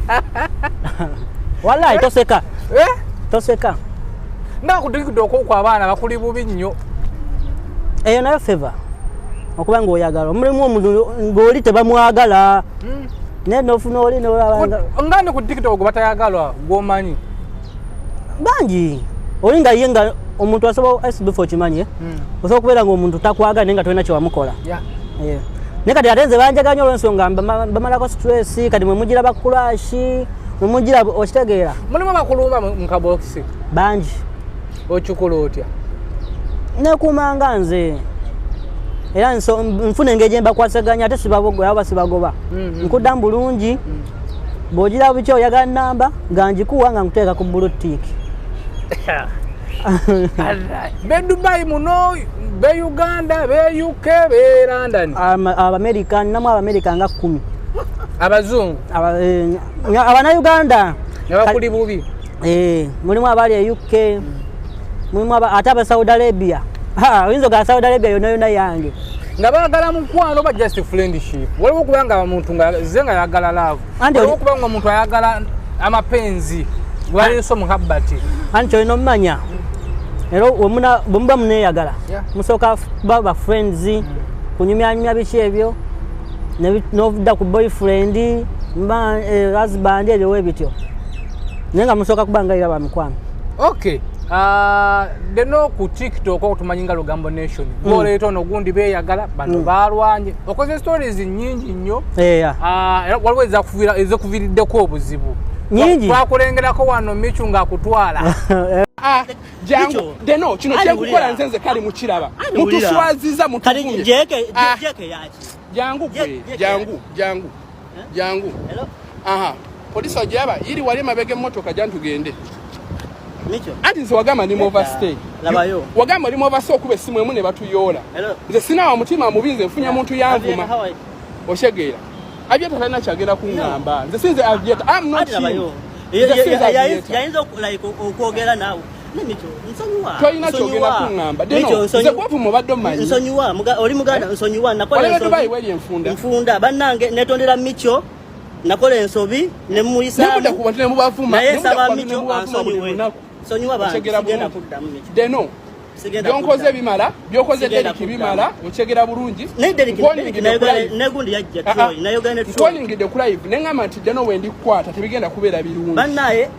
wallahi toseka toseka ndakudikidde okwo abaana bakuli bubi nnyo eyo nayo favor okuba ng'oyagala omulimu omuntu ng'oli tebamwagala naye nofuna oli nolabanga ngani ku TikTok batayagalwa gw'omanyi bangi olinga yenga omuntu asobola SB4 kimanye osobola kubeera ng'omuntu takwaga nenga tolina kyewamukola ne kati ate nze banjaganya olw'ensonga bamalako stress kati mwe mugira bakulashi mwe mugira okitegeera mulimu bakulumba mu kabokisi bangi okikola otya nekumanga nze era nfuna engeri gye mbakwasaganya ate sibabogoya aba sibagoba nkudda bulungi bw'ogira biki oyagala namba nga ngikuwa nga nkuteeka ku bulutiki be Dubai muno be Uganda be UK be London Abamerican namu Abamerica nga 10 abazungu abana Uganda abakuli bubi mulimu abali UK mulimu ate aba Saudi Arabia oyinza ga Saudi Arabia yona yange nga baagala mukwano ba just friendship waliwo kubanga omuntu nga zenga yagala love waliwo kubanga omuntu ayagala amapenzi waliso muhabbati ancho ino mmanya ero omuna bomba muneyagala musoka baba friends kunyumya biki ebyo novudda ku boyfriend mba husband ebyo bityo nenga musoka kubanga ira ba mikwano okay deno ku TikTok okutumanyinga lugambo nation boleto no gundi beyagala bantu balwanye okoze stories nyingi nnyo waliwo ezekuvirideko obuzibu nyingi twakulengerako wano michu nga kutwala jangu deno kino kyekukola nzenze kali mukiraba mutuswaziza mutukunye jeke yaki jangu aha polisi ojaba ili wali mabege motoka jantugende micho ati nze wagamba ndi overstay labayo wagamba ndi overstay okube simu emu ne batuyola nze sina wa mutima mubinze mfunya muntu yanvuma oshegeera abyeta talina kyagenda kuŋŋamba nze sinze abyeta I'm not you yayinza like okwogera naawe nemicho nsonyiwa toyina kyogenda kuŋŋamba deno nze gwavu mubadde omanyi nsonyiwa oli muganda nsonyiwa nakola nfunda bannange netondera micho nakola ensobi ne muyisa nakuda ku bantu ne mubavuma naye saba micho nsonyiwa bantu sigenda kuddamu micho deno byonkoze bimala byokoze Deriki bimala ochegera bulungi negundi yajja toy nayo gane twolingide ku live nengama nti deno wendi kwata tebigenda kubeera birungi bannaye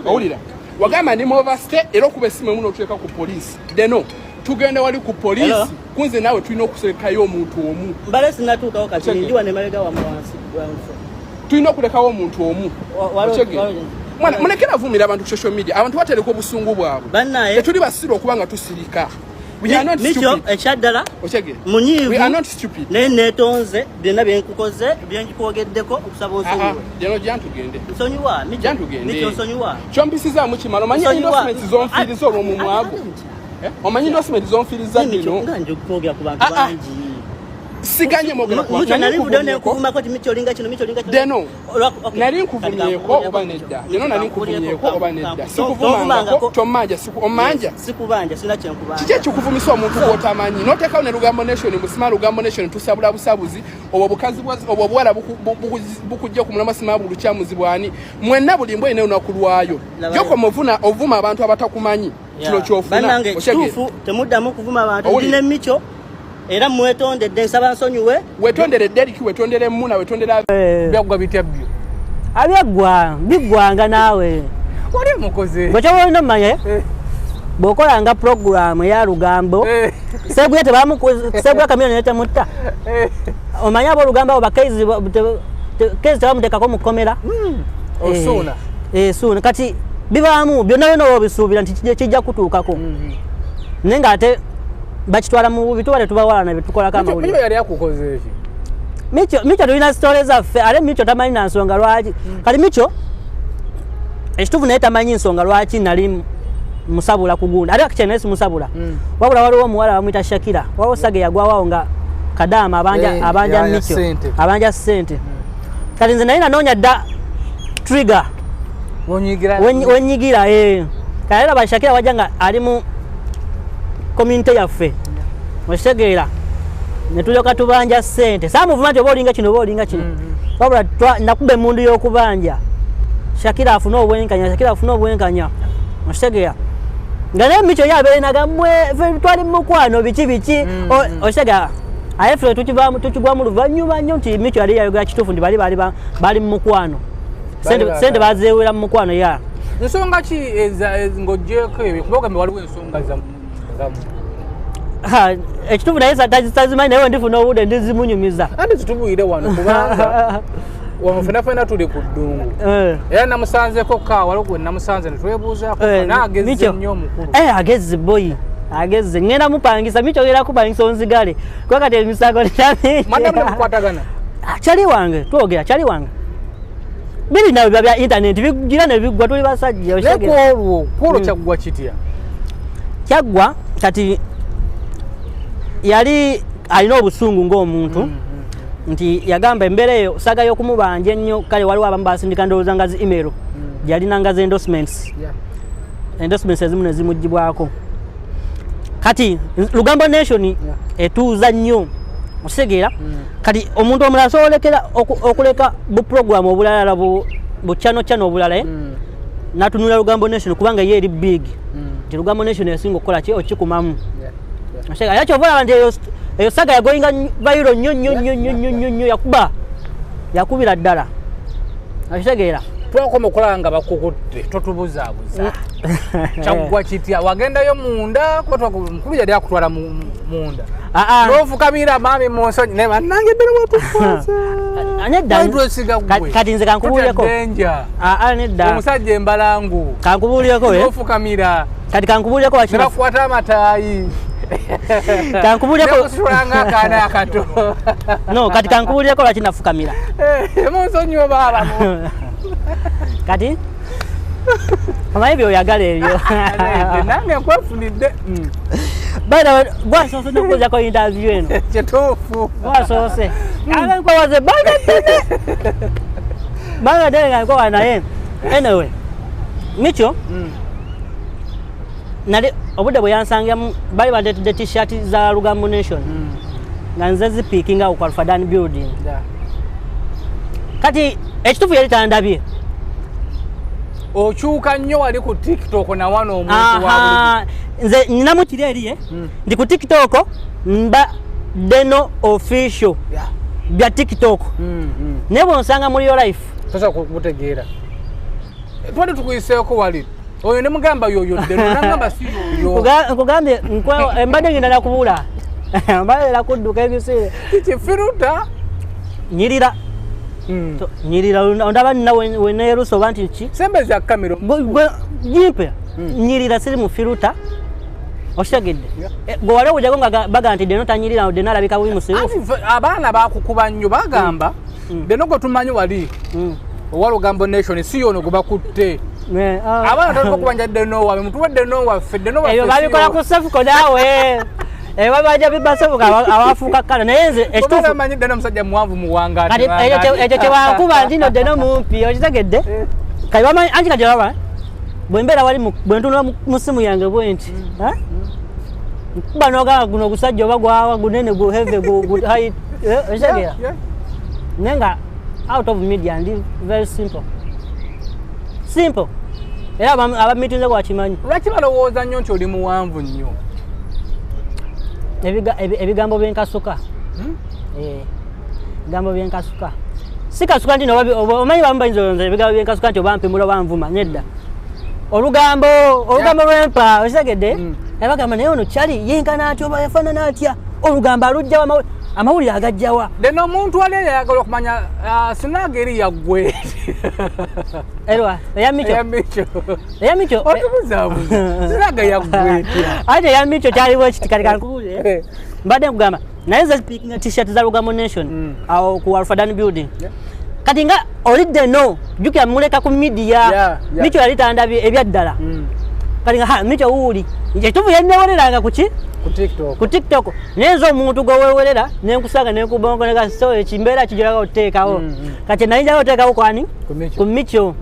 owulira wagamba ndi overstay era okube simu muno tueka ku police deno tugende wali ku police kunze nawe tulina okusekayo omuntu omu mbale sinatuukawo kati ndiwa ne mabega wa mwansi tulina okulekawo omuntu omu mwana mulekera vumira abantu ku social media abantu batereka obusungu bwabwe bannaye tuli basiro okubanga tusirika we are not micho echaddala ochege munyivu we are not stupid netonze byonna byenkukoze byenkwogeddeko okusaba onsonyiwe deno jantugende nsonyiwa micho nsonyiwa kyompisiza mu kimalo manyi endorsement zonfiriza olw'omumwago omanyi endorsement zonfiriza dino nga nje okwogera ku bantu bangi siganye mogera kwa mucho nali budone kuvuma ko micho linga kino deno nali nkuvumyeko oba nedda deno nali nkuvumyeko oba nedda sikuvumanga ko tomanja sikubanja sina kyenkubanja kije kikuvumisa omuntu gwotamanyi noteka ne lugambo nation musima lugambo nation tusabula busabuzi obwo bukazi obwo bwala bukujja ku mulama sima bulu kyamuzibwani mwenna buli mbwe ine unakulwayo joko muvuna ovuma abantu abatakumanyi kino kyofuna oshege temuddamu kuvuma abantu ndine micho era mwetondedde nsaba nsonyiwe wetondere Deriki wetondere muna wetondera byagwa bityabyo abyagwa bigwanga naawe wali mukoze ngocho wona manye bokolanga program ya lugambo sebwe sebwe kamera nete mutta omanya bo lugambo abakaizi kezi tamuteka ko mukomera osuna suna kati bibamu byonna bino obisubira nti kijja kutuukako nenga ate bakitwala mu bitwale tubawala na bitukola kama uli micho yali yakukoze eki micho tulina stories zaffe ale micho tamanyi na nsonga lwaki kali micho ekitufu naye tamanyi nsonga lwaki nali musabula kugunda ale akikenesi musabula wabula waliwo omuwala bamwita Shakira waliwo sage yagwawo nga kadama abanja micho abanja sente kali nze naye nanoonya dda trigger wenyigira kale ba Shakira wajanga ali mu community yaffe oshegeera netulyoka tubanja sente samuvuma nti obolinga kino wabula nakube emundu y'okubanja Shakira afuna obwenkanya oshegeera nga naye micho yabeere nagamwe twali mukwano biki oshegeera aye ffe tukigwamu luvannyuma nnyo nti micho yali yayogera kituufu nti bali mu mukwano sente bazeewera mu mukwano nsonga ki ng'ogyeko ebyo kuba ogambe waliwo ensonga zamu ekituufu naye tazimanyi naye ndifuna obudde ndizimunyumiza andi zitubuire wano kubanga wano fenafena tuli ku ddungu era namusanzeko ka waliwo gwe namusanze netwebuuzaako naagezze nnyo omukulu agezze boyi agezze ngenda mupangisa Micho era kupangisa onzigale kwa kati emisango mukwatagana chali wange twogera chali wange bili nawe bya internet bigira ne bigwa tuli basajja oshagera kwolwo kyaggwa kitya kyaggwa kati yali alina obusungu ng'omuntu nti yagamba embeera eyo saga y'okumubanja ennyo kale waliwo abamu basindika ndowooza nga zi email yalina nga zi endorsements ezimu ne zimugibwako kati Lugambo Nation etuuza nnyo osegeera kati omuntu omulala asobolekera okuleka bu program obulala bu channel obulala natunula Lugambo Nation kubanga ye eri big nti Lugambo Nation esinga okukola ki okikumamu osegeera yakyo obola nti eyo saga yagoyinga viral nnyo yakubira ddala osegeera twakoma okulaba nga bakukutte totubuzaabuza kyaggwa kitya wagendayo munda mukulu yali akutwala munda nofukamira maami munsonyi ne bannange ebbere kati nze kankubuulireko nedda omusajja embalangu kankubuulireko nofukamira kati kankubuulireko ne bakwata amataayi kankubuulireko akaana akato no kati kankubuulireko lwaki nafukamira munsonyi obaalamu kati amaye byoyagala ebyo nange nkwefunidde bana gwasoose nokukozako interview eno kituufu gwasoose aba nkwawaze banga ddene nga nkwawa naye anyway Micho nali obudde bwe yansangamu bali badeetedde t-shirt za Lugambo Nation nga nze zipiikinga ku Alfadan building kati ekituufu yali tandabye okyuka nnyo wali ku TikTok na wano omuntu wa nze ninamu kiri eriye ndi ku TikTok mba Deno official bya TikTok naye bw'onsanga muri yo life tosa kubutegeera twali tukuyiseeko wali oyo ne mugamba yoyo Deno nagamba si yoyo nkugambye embadde ngenda nakubula mbadde nakudduka ebiseera kifiruta nyirira nyirira ondaba nina weneerusa oba nti ki sembe za kamera jimpe nyirira siri mu firuta okitegedde gwe wali ojjago nga baga nti Deno tanyirira Deno alabika bubi musirufu abaana bakukuba nnyo bagamba Deno gwe tumanyi wali owa Lugambo Nation si yono gwe bakutte abaana tolina okubanja Deno wabe mutuwe Deno waffe ebyo babikola ku sefuko naawe babajja bibasefuka awafuuka kala naye nze ekituufu manyi Deno musajja muwanvu muwanga ekyo kyebankuba nti no Deno mumpi okitegedde kati bamanyi anti kati baba bwe mbeera wali bwe ntunula mu simu yange bwe nti nkuba nogamba guno ogusajja oba gwawa gunene guheve height okitegera naye nga out of media ndi very simple era abamitinze gwakimanyi lwaki balowooza nnyo nti oli muwanvu nnyo ebigambo byenkasuka ebigambo byenkasuka si kasuka nti omanyi bamu bayinza ebigambo byenkasuka nti obampimula banvuma nedda olugambo lwempa okitegedde abagamba naye ono kyali yenkana atya oba yafaanana atya olugambo alugjawa amawulire agajjawa Deno omuntu ali yayagala okumanya sinaga eri yaggwe erwa eya Micho otubuzaabuza sinaga yaggwe ate eya Micho kyaliwo ekiti kati kankubulire mbadde nkugamba naye nze zipiikinga t-shirt za Lugambo Nation awo ku Alfadan building kati nga oli Deno jjukira muleka ku media Micho yali tandabye ebyaddala kati nga Micho wuuli ekituufu yenneewoleranga kuki ku TikTok naye nze omuntu gwewewerera nenkusanga nenkubongoneka so ekimbeera kijolaga oteekawo kati nayinjaga oteekawo kwani ku Micho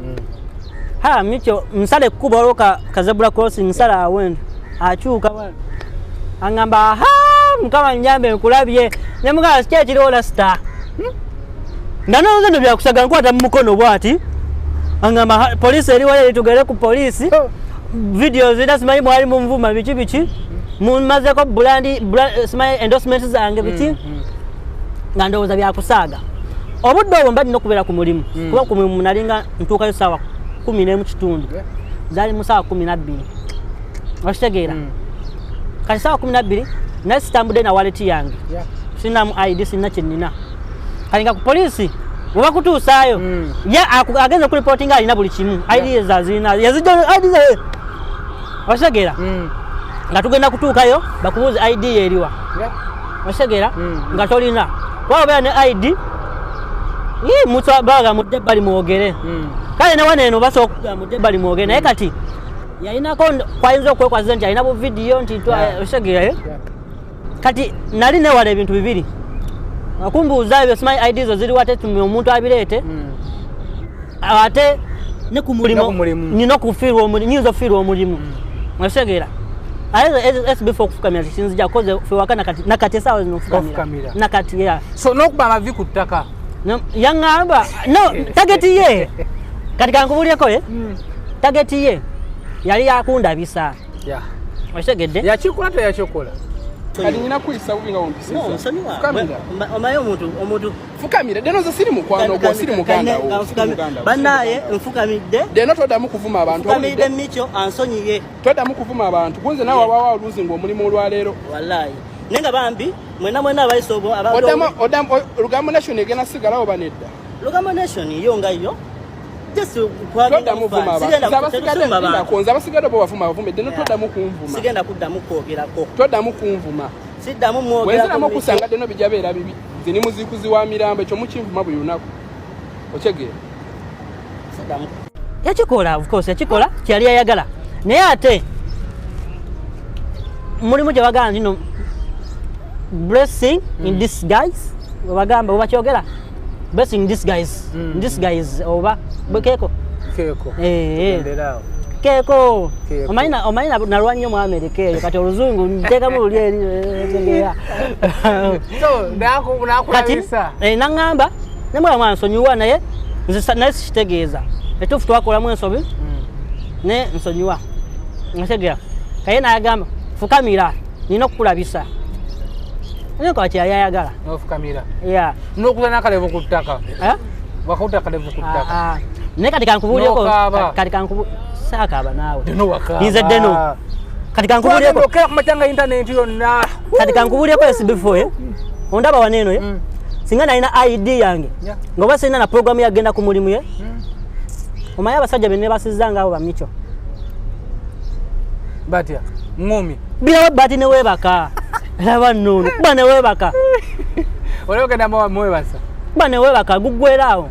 Micho nsala ekkuba olwo kazebula crossing nsala awendo akyuka aŋŋamba mukama njambe nkulabye ne mugamba kiki ekiriwo lasita ndanooze no byakusaga nkwata mu mukono bwati aŋŋamba poliisi eriwo eri tugere ku poliisi video zina simanyi mwali munvuma biki mumazeko simanyi endorsement zange biki nga ndowooza byakusaaga obudde obwo mbadde nokubeera ku mulimu kuba ku mulimu nalinga ntuukayo saawa 11:00 zali mu saawa 12 okitegeera kati saawa 12 naye sitambudde na wallet yange sinamu ID sina kyenina kati nga ku poliisi bweba kutuusaayo ye agenze ku reporting alina buli kimu ID ezazina yazijja ID ze okitegeera nga tugenda kutuukayo bakubuuza ID eriwa okitegeera nga tolina wabeera ne ID mutwabaga mudde bali mwogere kale ne wane eno basobola okuga mudde bali mwogere naye kati yalinako kwayinza okwekwaza nti alina bu video nti okitegeera kati nali newala ebintu bibiri akumbuuza ebyo simanyi ID zo ziri wate tumi omuntu abireete ate ne ku mulimu nina okufiirwa omulimu nyinza ofiirwa omulimu okitegeera SB4 kufukamira kinzija koze fewaka nakati esaawa zino kufukamira nakati ya so n'okuba amavi ku ttaka yaŋŋamba no tageti ye kati kankubuulyeko tageti ye yali yakundabisa okitegedde yakikola teyakikola kati nyina kuyisa bubi nga wompisiza omaye omuntu fukamira deno ze siri mukwano ogwo siri muganda wo bannaye nfukamidde deno toddamu kuvuma abantu fukamidde micho ansonyiye toddamu kuvuma abantu kunze nawe wawa oluzinga omulimu olwaleero wallahi nenga bambi mwena abayise obwo odamu lugambo nation egenda sigalawo banedda lugambo nation yo nga yo toddamu kuvuma abantu abasigadde bo bavuma bavume deno toddamu kunvuma sigenda kuddamu kwogerako toddamu kunvuma siddamu mwogerako wenziramu okusanga deno bijja beera bibi zini muzikuzi wa mirambo ekyo mukinvuma buli lunaku okyegeera yakikola of course yakikola kyali yayagala naye ate mulimu gye bagamba nti no blessing in disguise bagamba obakyogera blessing in disguise oba bwekeko keko omanyi nalwannyo mu Amerika eyo kati oluzungu nteekamu luli eri nakulabisa naŋŋamba nemulamu ansonyiwa naye sikitegeeza etuufu twakolamu ensobi ne nsonyiwa ntegeera kaye nayagamba fukamira nina okukulabisa niko kyali ayagala ofukamira n'okuza n'akalevu ku ttaka wakawuta akalevu ku ttaka naye kati kankubuulyeko kati saakaaba naawe nze ddeno kati kankubuulyeko kumatanga internet yonna kati kankubuulyeko SB4 ondaba waneeno singa nalina ID yange ngaoba sirina na programu yagenda ku mulimu ye omanyi abasajja benne basizanga abo bamico batya ngumi birawe bati newebaka laba nnono kuba newebaka ologenda mwebasa kuba newebaka guggweraawo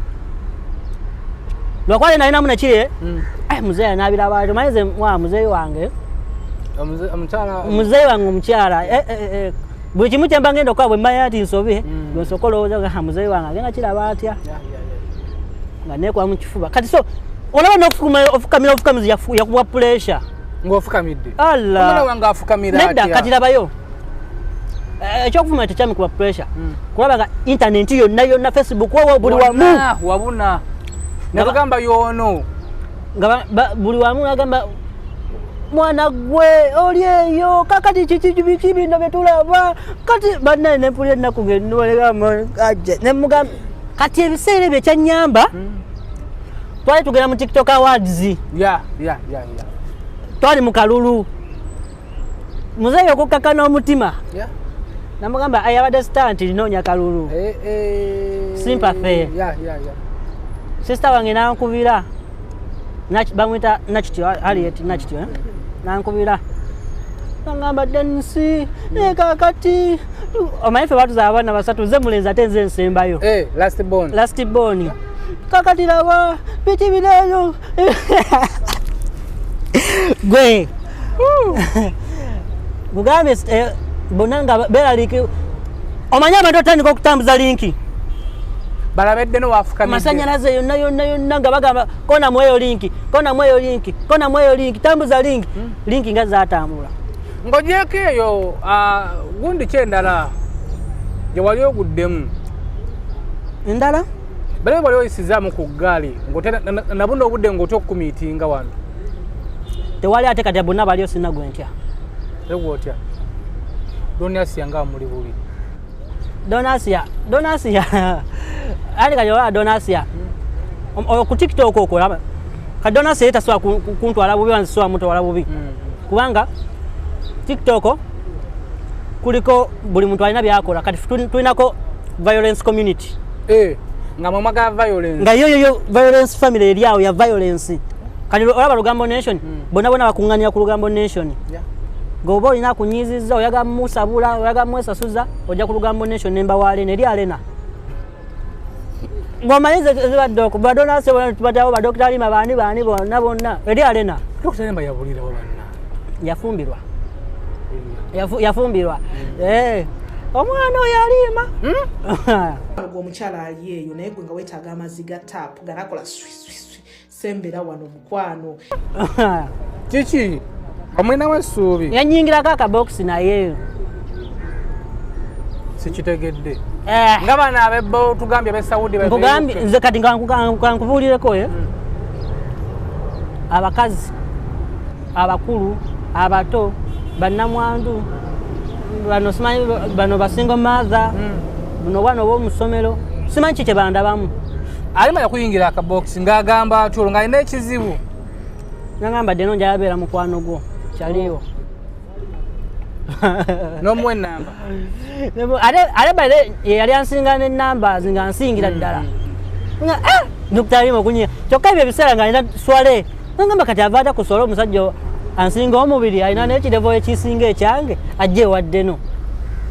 lwakwale nalinamu nekiri muzeeyi nabirabaati omanyize muzeeyi wange muzeeyi wange omukyala buli kimu kyemba ngenda okuba bwe mmanya nti nsobi lwensoka olowooza muzeeyi wange agenda kiraba atya nga neekuba mu kifuba kati so olaba nofukamira ofukamizi yakubwa puresha ng'ofukamidde omwana wange afukamira nedda kati labayo ekyokufumira tekyamikuba puresha kulaba nga intaneti yonna Facebook wowo buli wamu wabuna negamba yono nga buli wamu agamba mwana gwe oli eyo kakati kiki bino byetulaba kati bannaye nempulira ennaku ngenolekaje nemugamba kati ebiseera ebyo ekyanyamba twali tugenda mu TikTok awards twali mu kalulu muzeeyi okukkaka n'omutima namugamba ayabadde stanti linoonya kalulu sympathy sister wange nankubira bamwita nakityo Harriet nakityo nankubira nangamba densi nekakati omanyi ffe batuza abaana basatu ze mulenzi ate nze nsembayo last born kakati laba biki bireeyo gwe mugambe bonna nga beeraliiki omanyi abantu otandika okutambuza linki balabedde nowafukamidde masanyalaze yonna nga bagamba kona mweyo linki tambuza linki nga zatambula ng'ogyeko eyo gundi kyendala gye wali oguddemu endala bale wali oyisizaamu ku ggaali nabuno obudde ng'otya okukumiitinga wano tewali ate kati bonna baliyo sina gwe ntya egwotya Donasia nga muli buli Donasia ali kati ola Donasia ku TikTok okolaba kadona se taswa kuntwala bubi wanziswa muto wala bubi kubanga TikTok kuliko buli muntu alina byakola kati tulinako violence community nga mamaga violence nga yo violence family eliawo ya violence kati olaba lugambo nation bona bakungania ku lugambo nation gobo ina kunyiziza oyaga musabula oyaga mwesasuza ojja ku lugambo nation nemba wale ne lyalena ngomalize zibadoko badona se wana tupatawo ba doctor ali mabani bani bonna lyalena doctor nemba yabulira wabana yafumbirwa yafumbirwa omwana oyalima omukyala ali eyo naye gwe nga weetaaga amazzi ga taapu ganakola sembera wano mukwano kiki omwena w'essuubi yanyingirako akabokisi naye sikitegedde nga bana abebbo tugambye ab'esawudi nkugambye nze kati kankubuulireko abakazi abakulu abato bannamwandu bano simanyi bano basingo maatha buno bwana obw'omusomero simanyi kye bandabamu alima yakuyingira akabokisi ng'agamba ati olwo ng'alina ekizibu nagamba dde nonja yabeera mukwano gwo kyaliwo n'omuwa ennamba ate bale yali ansinga n'ennamba nga nsingira ddala Dr. Alima okunyira kyokka ebyo ebiseera ng'alina swale nagamba kati ava ata kusola omusajja ansinga omubiri alina n'ekirevo ekisinga ekyange ajje ewaddeno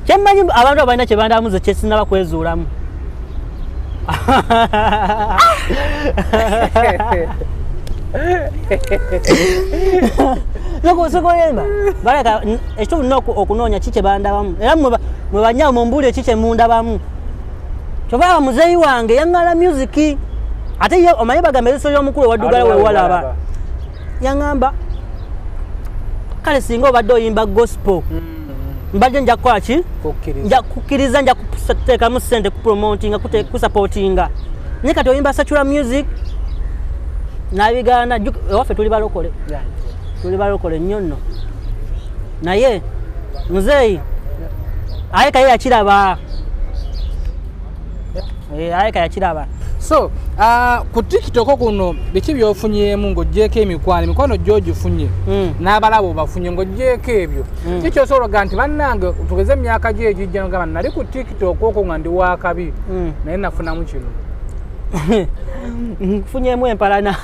kyemmanyi abantu abalina kye bandamuze kyesinaba kwezuulamu sikoyemba baleka ekitufu nina okunoonya kikye bandabamu era mwe banyawo mumbuulire kikye mundabamu kyova muzeeyi wange yaŋŋala music ate ye omanyi bagamba eziso ly'omukulu ewaddugala wewalaba yaŋŋamba kale singa obadde oyimba gospel mbadde nja kukola ki nja kukkiriza nja kuteekamu ssente kupromotinga kusupportinga naye kati oyimba secular music nabigaana ewaffe tuli balokole nnyo nno naye muzeeyi ayeka ye yakiraba ayeka yakiraba so ku TikTok kuno biki byofunyemu ng'oggyeko emikwano gy'ogifunye n'abalabo bafunye ng'oggyeko ebyo kikyosobola nti bannange tugeze emyaka gye egijja nogamba nali ku TikTok okwo nga ndi wakabi naye nafunamu kino nfunyemu empalana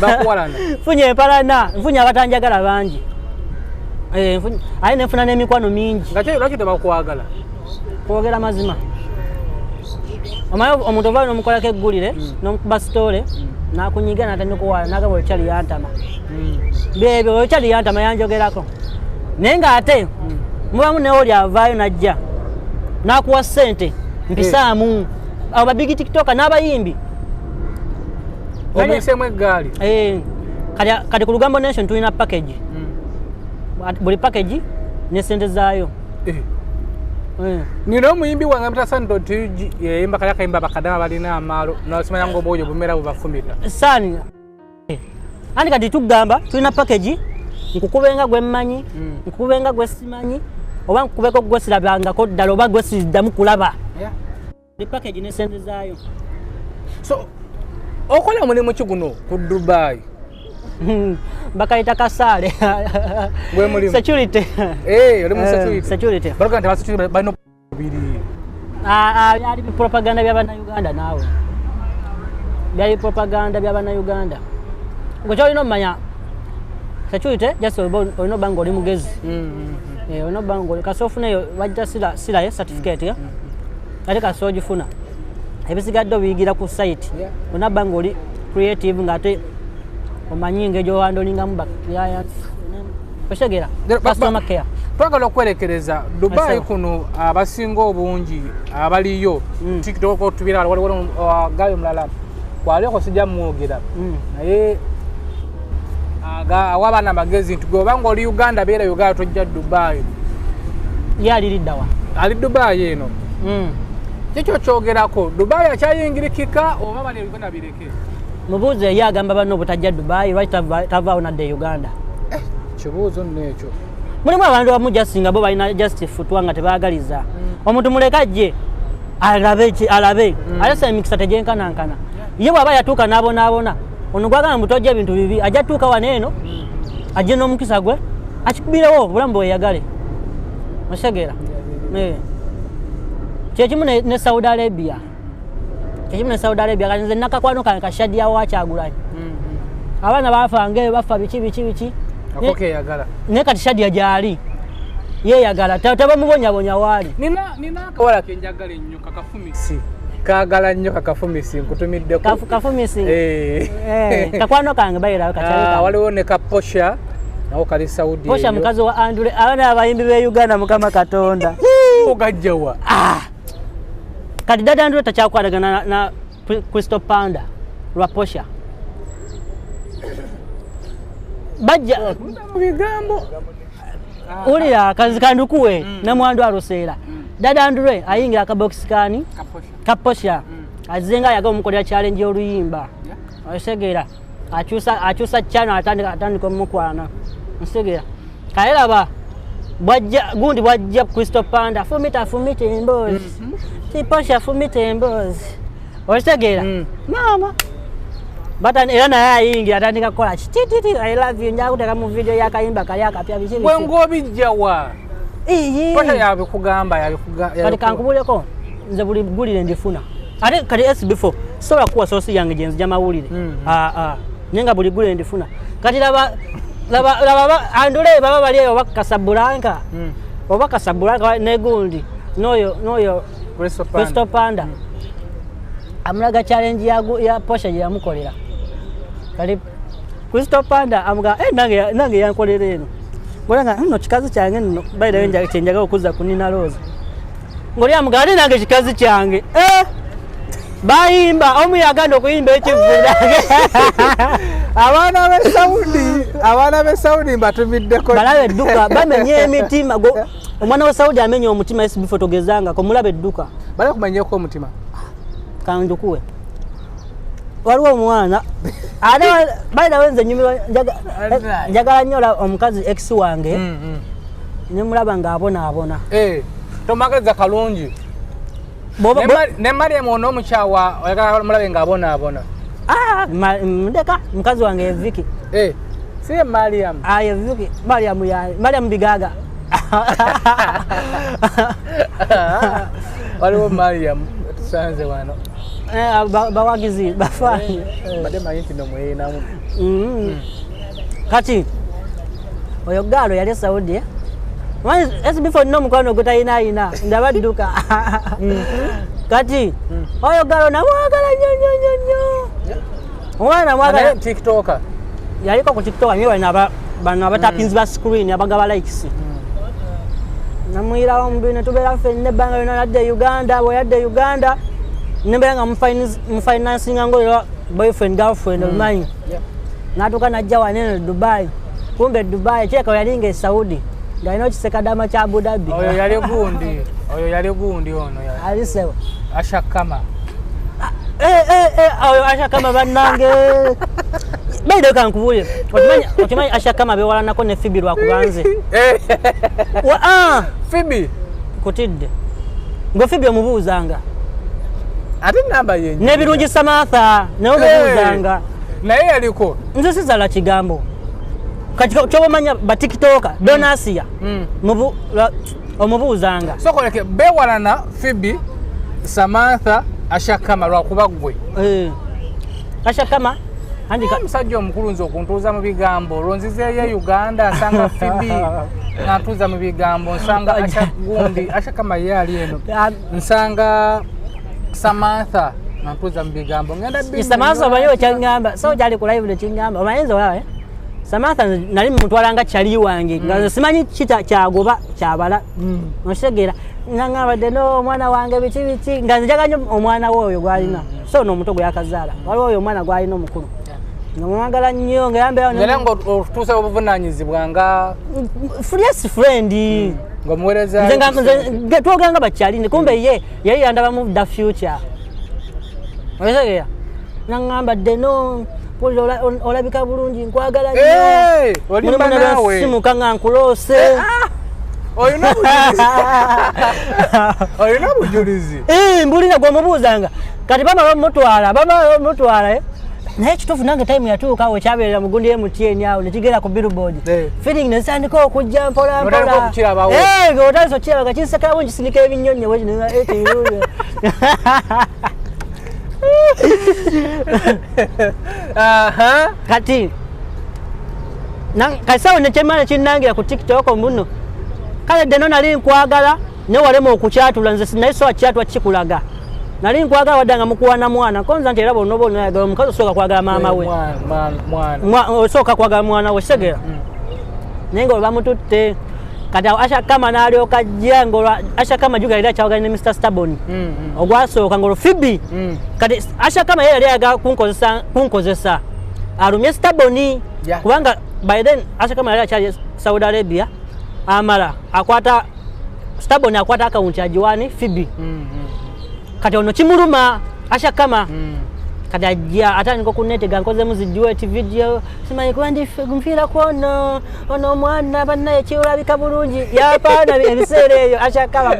bakuwalana nfunye empalana nfunye abatanjagala bangi aye nenfuna n'emikwano mingi lwaki tebakwagala kwogera mazima omanyi omuntu ovayo n'omukolako eggulire n'omukuba sitole nakunyiga natandika okuwala nagamba okyali yantama byebyo okyali yantama yanjogerako naye ng'ate mubamu neoli avaayo najja nakuwa ssente mpisaamu abo babigi tiktoka n'abayimbi omuyiseemu eggaali kati ku lugambo nation tulina package buli package ne ssente zaayo nina omuyimbi wange mutasanito tigi yayimba kali akayimba bakadama balina amaalo nosimanya nga obwoyo bumera bubafumita saani andi kati tugamba tulina package nkukubenga gwemmanyi nkukubenga gwesimanyi oba nkukubeko gwesirabangako ddala oba gwesiriddamu kulaba buli package ne ssente zaayo so okola omulimu ki guno ku Dubai bakayita kasaale gwe mulimu security oli mu security baloga nti abasecurity balina biri byali propaganda by'abannayuganda naawe byali propaganda by'abannayuganda gwe kyolina omumanya security just olina obba nga oli mugezi olina obba nga oli kasi ofuneyo bagita siraye certificate ate kasi ogifuna ebisigadde obiyigira ku site olina obba nga oli creative ng'ate omanyi ng'egyo wandolingamu okitegera customer care twagala okwerekereza Dubai kuno abasinga obungi abaliyo TikTok otubira waliwo gayo mulala kwaliko sijja mwogera naye awabaana amagezi nti gobanga oli Uganda beera Uganda tojja Dubai ye aliriddawa ali Dubai eno kikyo kyogerako Dubai akyayingirikika oba bali Uganda bireke mubuuze ye agamba banno obutajja Dubai lwaki tavaawo nadde Uganda kibuuzo n'ekyo mulimu abantu bamu jasinga bo balina justice futwa nga tebaagaliza omuntu muleka ajje alabe ate sa emikisa tegyenkanankana ye bw'aba yatuuka n'abonaabona ono gwagala mutojja ebintu bibi ajja tuuka waneeno ajje n'omukisa gwe akikubirewo obulamu bweyagale osegeera kyekimu ne Saudi Arabia kati nze nakakwano kange kashaddiyawo wakyagulanyi abaana bafanga bafa biki naye kati Shadia gyali yeyagala tabamubonyabonya waali nina akawala kenjagala ennyo kakafumisi kagala nnyo kakafumisi nkutumiddeko kafumisi kakwano kange bayirawo kakyali waliwo ne kaposha nawo kali Saudi posha mukazi wa Andule abaana abayimbi be Uganda mukama Katonda ogajjawa kati dada Andule takyakwatagana na Crystal Panda lwa posha bajja bigambo ulira kazi kandukuwe na mwandu aroseera dada Andule ayingira akabox kani kaposha azenga yaga omukolera challenge oluyimba osegeera akyusa chano atandika omukwana osegeera kaeraba gundi bwajja Crystal Panda fumita embozi tiposha fumita embozi osegeera mama bata era naye ayingira atandika kukola kititi I love you njakuteka mu video yakayimba kali akapya biki ng'obijjawa posha yabikugamba kati kankubuleko nze buli gulire ndifuna ate kati SB4 sobola kuwa sosi yange gyenzi jamawulire nenga buli gulire ndifuna kati laba Andule baba bali eyo bakasabulanga obakasabulanga negundi noyo Crystal Panda amulaga challenge ya posha ya mukolera kali Crystal Panda amuga nange yankolera eno ngolanga nno kikazi kyange nno bayira wenja chenjaga okuza kunina Rose ngoli amuga ate nange kikazi kyange bayimba omuyaga ndokuyimba ekivunda abaana be Saudi mbatumiddeko balabe edduka bamenye emitima omwana wa Saudi amenye omutima SB4 togezanga ko mulabe edduka bala kumanyeko omutima kandukuwe waliwo omwana ate bayira wenze nyumiro njagala nnyo omukazi ex wange nemulaba ng'abona tomageza kalungi ne Mariam ono omukyawa oyagala mulabe ng'abona ndeka mukazi wange Viki si Mariam Viki Mariam bigaga waliwo Mariam tusanze wano bawagizi bafani bade mayinti nomwenamu kati oyo galo yali Saudi SB4 no mukwano gutayina ndabadduka kati oyo galo namwagala nnyo omwana mwagala TikToker yaliko ku TikTok nyewe bano abatapinzi ba screen abagaba likes namwira ombine tubera fenne banga yona yadde Uganda nembenga mfinancing ngo boyfriend girlfriend omanyi natuka najja wanene Dubai kumbe Dubai cheka yalinge Saudi ngaino kiseka dama cha Abu Dhabi oyo yali gundi ono alisewa ashakama oyo ashakama banange baido kankubule okimanyi ashakama bewala nako ne Fibi lwakubanze Fibi kutidde ngo Fibi omubuuzanga ate namba yenye nebirungi Samantha nayo omubuuzanga naye yaliko nze sizala kigambo kyobamanya ba TikToker Donasia omubuuzanga sokoleke bewalana Fibi Samantha ashakama lwakuba gwe ashakama andika musajja omukulu nze okuntuuza mu bigambo lonzizeeyo Uganda nsanga Fibi nantuuza mu bigambo nsanga gundi ashakama ye ali eno nsanga Samantha nantuuza mu bigambo ngenda Samantha bayo kyangamba so jali ku live kyangamba omanyiza wala Samantha nali mutwalanga kyali wange nga simanyi kita kyagoba kyabala nosegera ngangabadde no omwana wange biki nga njaga nnyo omwana woyo gwalina so no muto gwe yakazaala waliwo oyo omwana gwalina omukulu namwagala nnyo ngayambe nera ngo otuusa obuvunanyizibwa nga friend ngomuwereza nze twoganga bakyalinde kumbe ye yali yandaba mu the future oyesegera nangambadde no olabika bulungi nkwagala nnyo olimba nawe simuka nga nkulose oyina bujulizi mbulina gwe mubuuzanga kati bama bamutwala naye kituufu nange time yatuuka we kyabeerera mu gundi MTN awo ne kigera ku billboard feeling ne zitandika okujja mpola ng'otandise okiraba nga kinsekeramu nkisinika ebinyonyo bwe kino kati kasawo nekyemana kinnangira ku TikTok muno kale deno nali nkwagala ne walema okukyatula nze naye so akyatwa kikulaga nali nkwagala wadanga mukuwana mwana konza nti era bonna bonna yagala omukazi osooka kwagala maama we osooka kwagala mwana we segera naye nga bamututte kati Asha Kama n'alyoka ajja ngolwa Asha Kama jugalira kyawagala ne Mr. Staboni ogwasooka ngolwo Phoebe kati Asha Kama yali ayagala kunkozesa alumye Staboni kubanga by then Asha Kama yali akyali Saudi Arabia amala akwata Staboni akwata account ya Jiwani Phoebe kati ono kimuluma Asha Kama kati ajja ate niko ku net gankozemu ziduet video simanyi kuba ndifira kwono ono omwana bannaye kiwulabika bulungi yapaana ebiseera eyo Asha Kama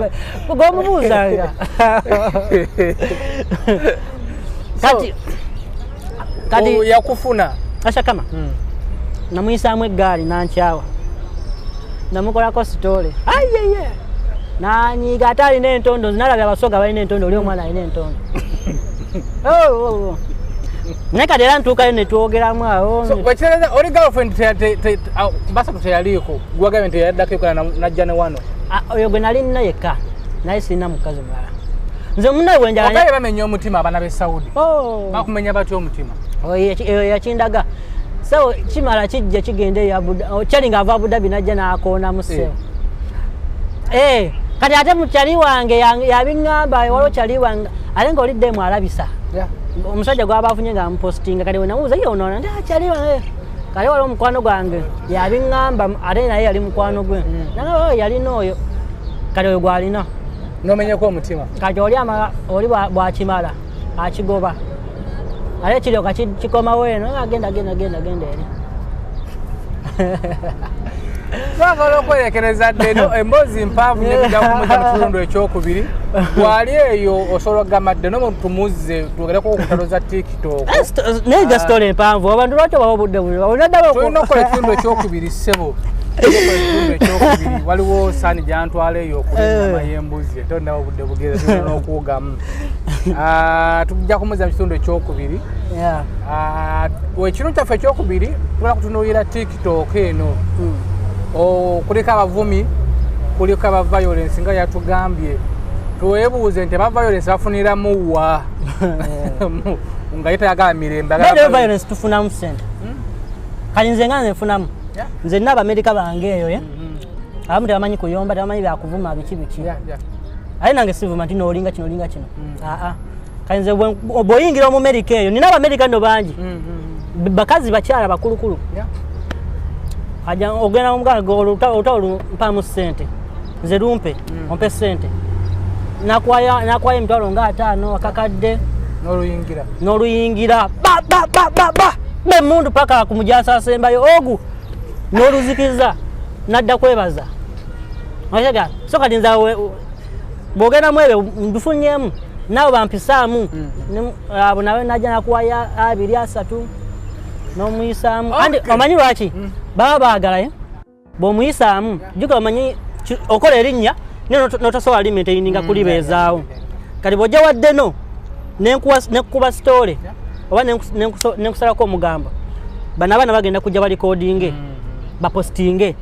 gomubuuzanga kati yakufuna Asha Kama namuyisaamu eggaali nankyawa namukolako sitole ayeye nanyiga ate alina entondo nalabya abasoga balina entondo oli omwana alina entondo naye kati era ntuukayo netwogeramu awo oli girlfriend basatu teyaliko gwagabe nti yaddako najja ne wano oyo gwe nali nina yekka naye sirina mukazi mulala nze munnaye bwenjagaye bamenya omutima abaana b'e Saudi bakumenya batya omutima eyo yakindaga so kimala kijja kigenda kyali nga ava Abu Dhabi najja n'akoona mu seewo kati ate mukyali wange yabiŋŋamba waliwo kyali wange ate ng'olidde mwalabisa omusajja gwaba afunye nga amupostinga kati we namubuuza ye onoona ndi kyali wange kale waliwo mukwano gwange yabiŋŋamba ate naye yali mukwano gwe nange yalina oyo kati oyo gwalina nomenyeko omutima kati oli bwakimala akigoba ate kiryoka kikomawo eno agenda eri twagala okwerekereza ddeno emboozi mpanvu negenda kumuza mu kitundu ekyokubiri gwali eyo osobola okugamba ddeno tumuzze twogereko okutalo za TikTok naye story empanvu abantu lwaki obawo obudde tulina okukola ekitundu ekyokubiri ssebo ekitundu ekyokubiri waliwo saani gyantwala eyo okula ennyama y'embuzi ate nawo obudde bugeze tulina n'okuwugamu tujja kumuza mu kitundu ekyokubiri ekitundu kyaffe ekyokubiri tubala kutunuulira TikTok eno kuliko abavumi kuliko aba violence nga yatugambye twebuuze nti aba violence bafuniramu wa nga yetayagala mirembe violence tufunamu sente kali nze nga nfunamu nze nina Abamerika bange eyo abamu tebamanyi kuyomba tebamanyi byakuvuma biki ate nange sivuma nti noolinga kino kali nze bw'oyingira Omumerika eyo nina Abamerika nno bangi bakazi bakyala bakulukulu aja ogenda omugaga olutalo mpamu sente nze lumpe ompe sente nakwaya emitwalo nga 5 akakadde n'oluyingira bemundu paka kumujasa asembayo ogu n'oluzikiza nadda kwebaza oyaga so kati nza bwogenda mwebe ndufunyemu nabo bampisaamu abo nawe najja nakuwaya 2 3 n'omuyisaamu andi omanyi lwaki baba baagala bw'omuyisaamu jjuka omanyi okola erinnya notasobola limitaininga kulibeezaawo kati bw'ojja waddeno nekukuba sitole oba nenkusalako omugambo bano abaana bagenda kujja balikodinge bapostinge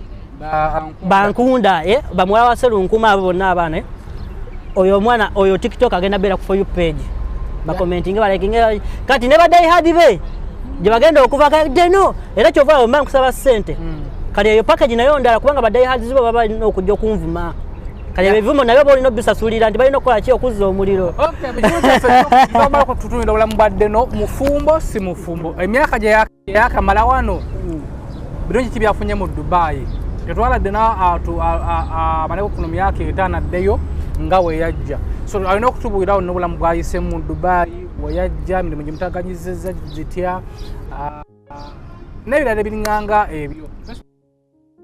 bankunda bamuwala wa Serunkuma abo bonna abaana oyo omwana oyo TikTok agenda beera ku for you page bakomentinge balekinge kati ne badayihadi be gye bagenda okuva deno era kyova omba nkusaba ssente kali eyo package nayo ndala kubanga badayihadi zibo baba balina okujja okunvuma kali ebivumo nabyo bolina obisasulira nti balina okukola ki okuzza omuliro bamala kututumira obulamu bwa ddeno mufumbo si mufumbo emyaka gye yakamala wano birungi ki byafunye mu Dubai tetwala ddena amaleko kuno myaka 5 addeyo nga weyajja so alina okutubuulirawo n'obulamu bwayise mu Dubai weyajja emirimu gye mutaganyizizza zitya n'ebirala ebiringanga ebyo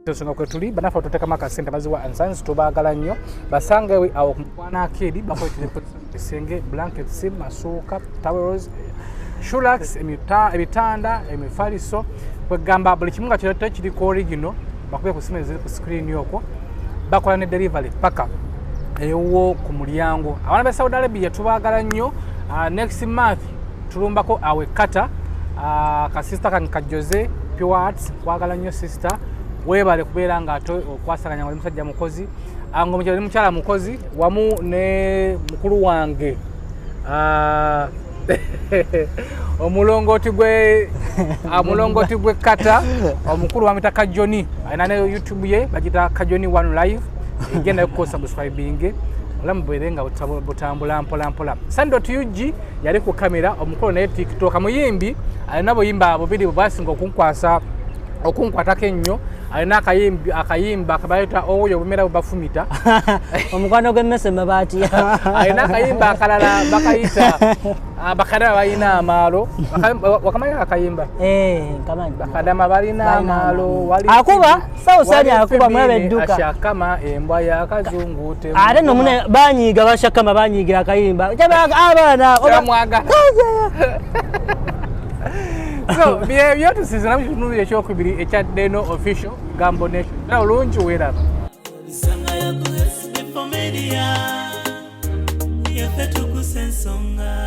ensonga kwe tuli banafe otuteekamu akasente baziwa Ansansi tubaagala nnyo basangewe awo ku Mukwano Arcade bakwetire esenge blankets masuuka towels shulax ebitanda emifaliso kwegamba buli kimu nga kirate kiriko original bakube ku simu ziri ku screen okwo bakola ne delivery paka ewo ku mulyango abaana ba Saudi Arabia tubaagala nnyo next month tulumbako awe kata ka sister kan Jose Pure Arts kwagala nnyo sister webale kubeera nga okwasaganya wali musajja mukozi ng'omukyala mukyala mukozi wamu ne mukulu wange omulongoti gwe kata omukulu wa mitaka Johnny alina ne YouTube ye bagita Kajoni One Live egenda ko subscribing olamu bwerenga butambula mpola Sando TUG yali ku kamera omukulu ne TikTok muyimbi alina boyimba bubiri basinga okunkwatako ennyo alina akayimba akabayita oyo bumera bubafumita omukwano gw'emmese mabaati alina akayimba akalala bakayita bakadama balina amaalo wakamanya akayimba nkamanyi bakadama balina amaalo akuba sawusani akuba mwabe edduka ashakama embwa ya kazungu ate nomune banyiga bashakama banyigira akayimba abaana obamwaga so byo tusizana mu ekyokubiri ekyadeno official Gambo Nation na olungi weraba Bisanga ya Sb4 Media. Tuggussa Enssonga.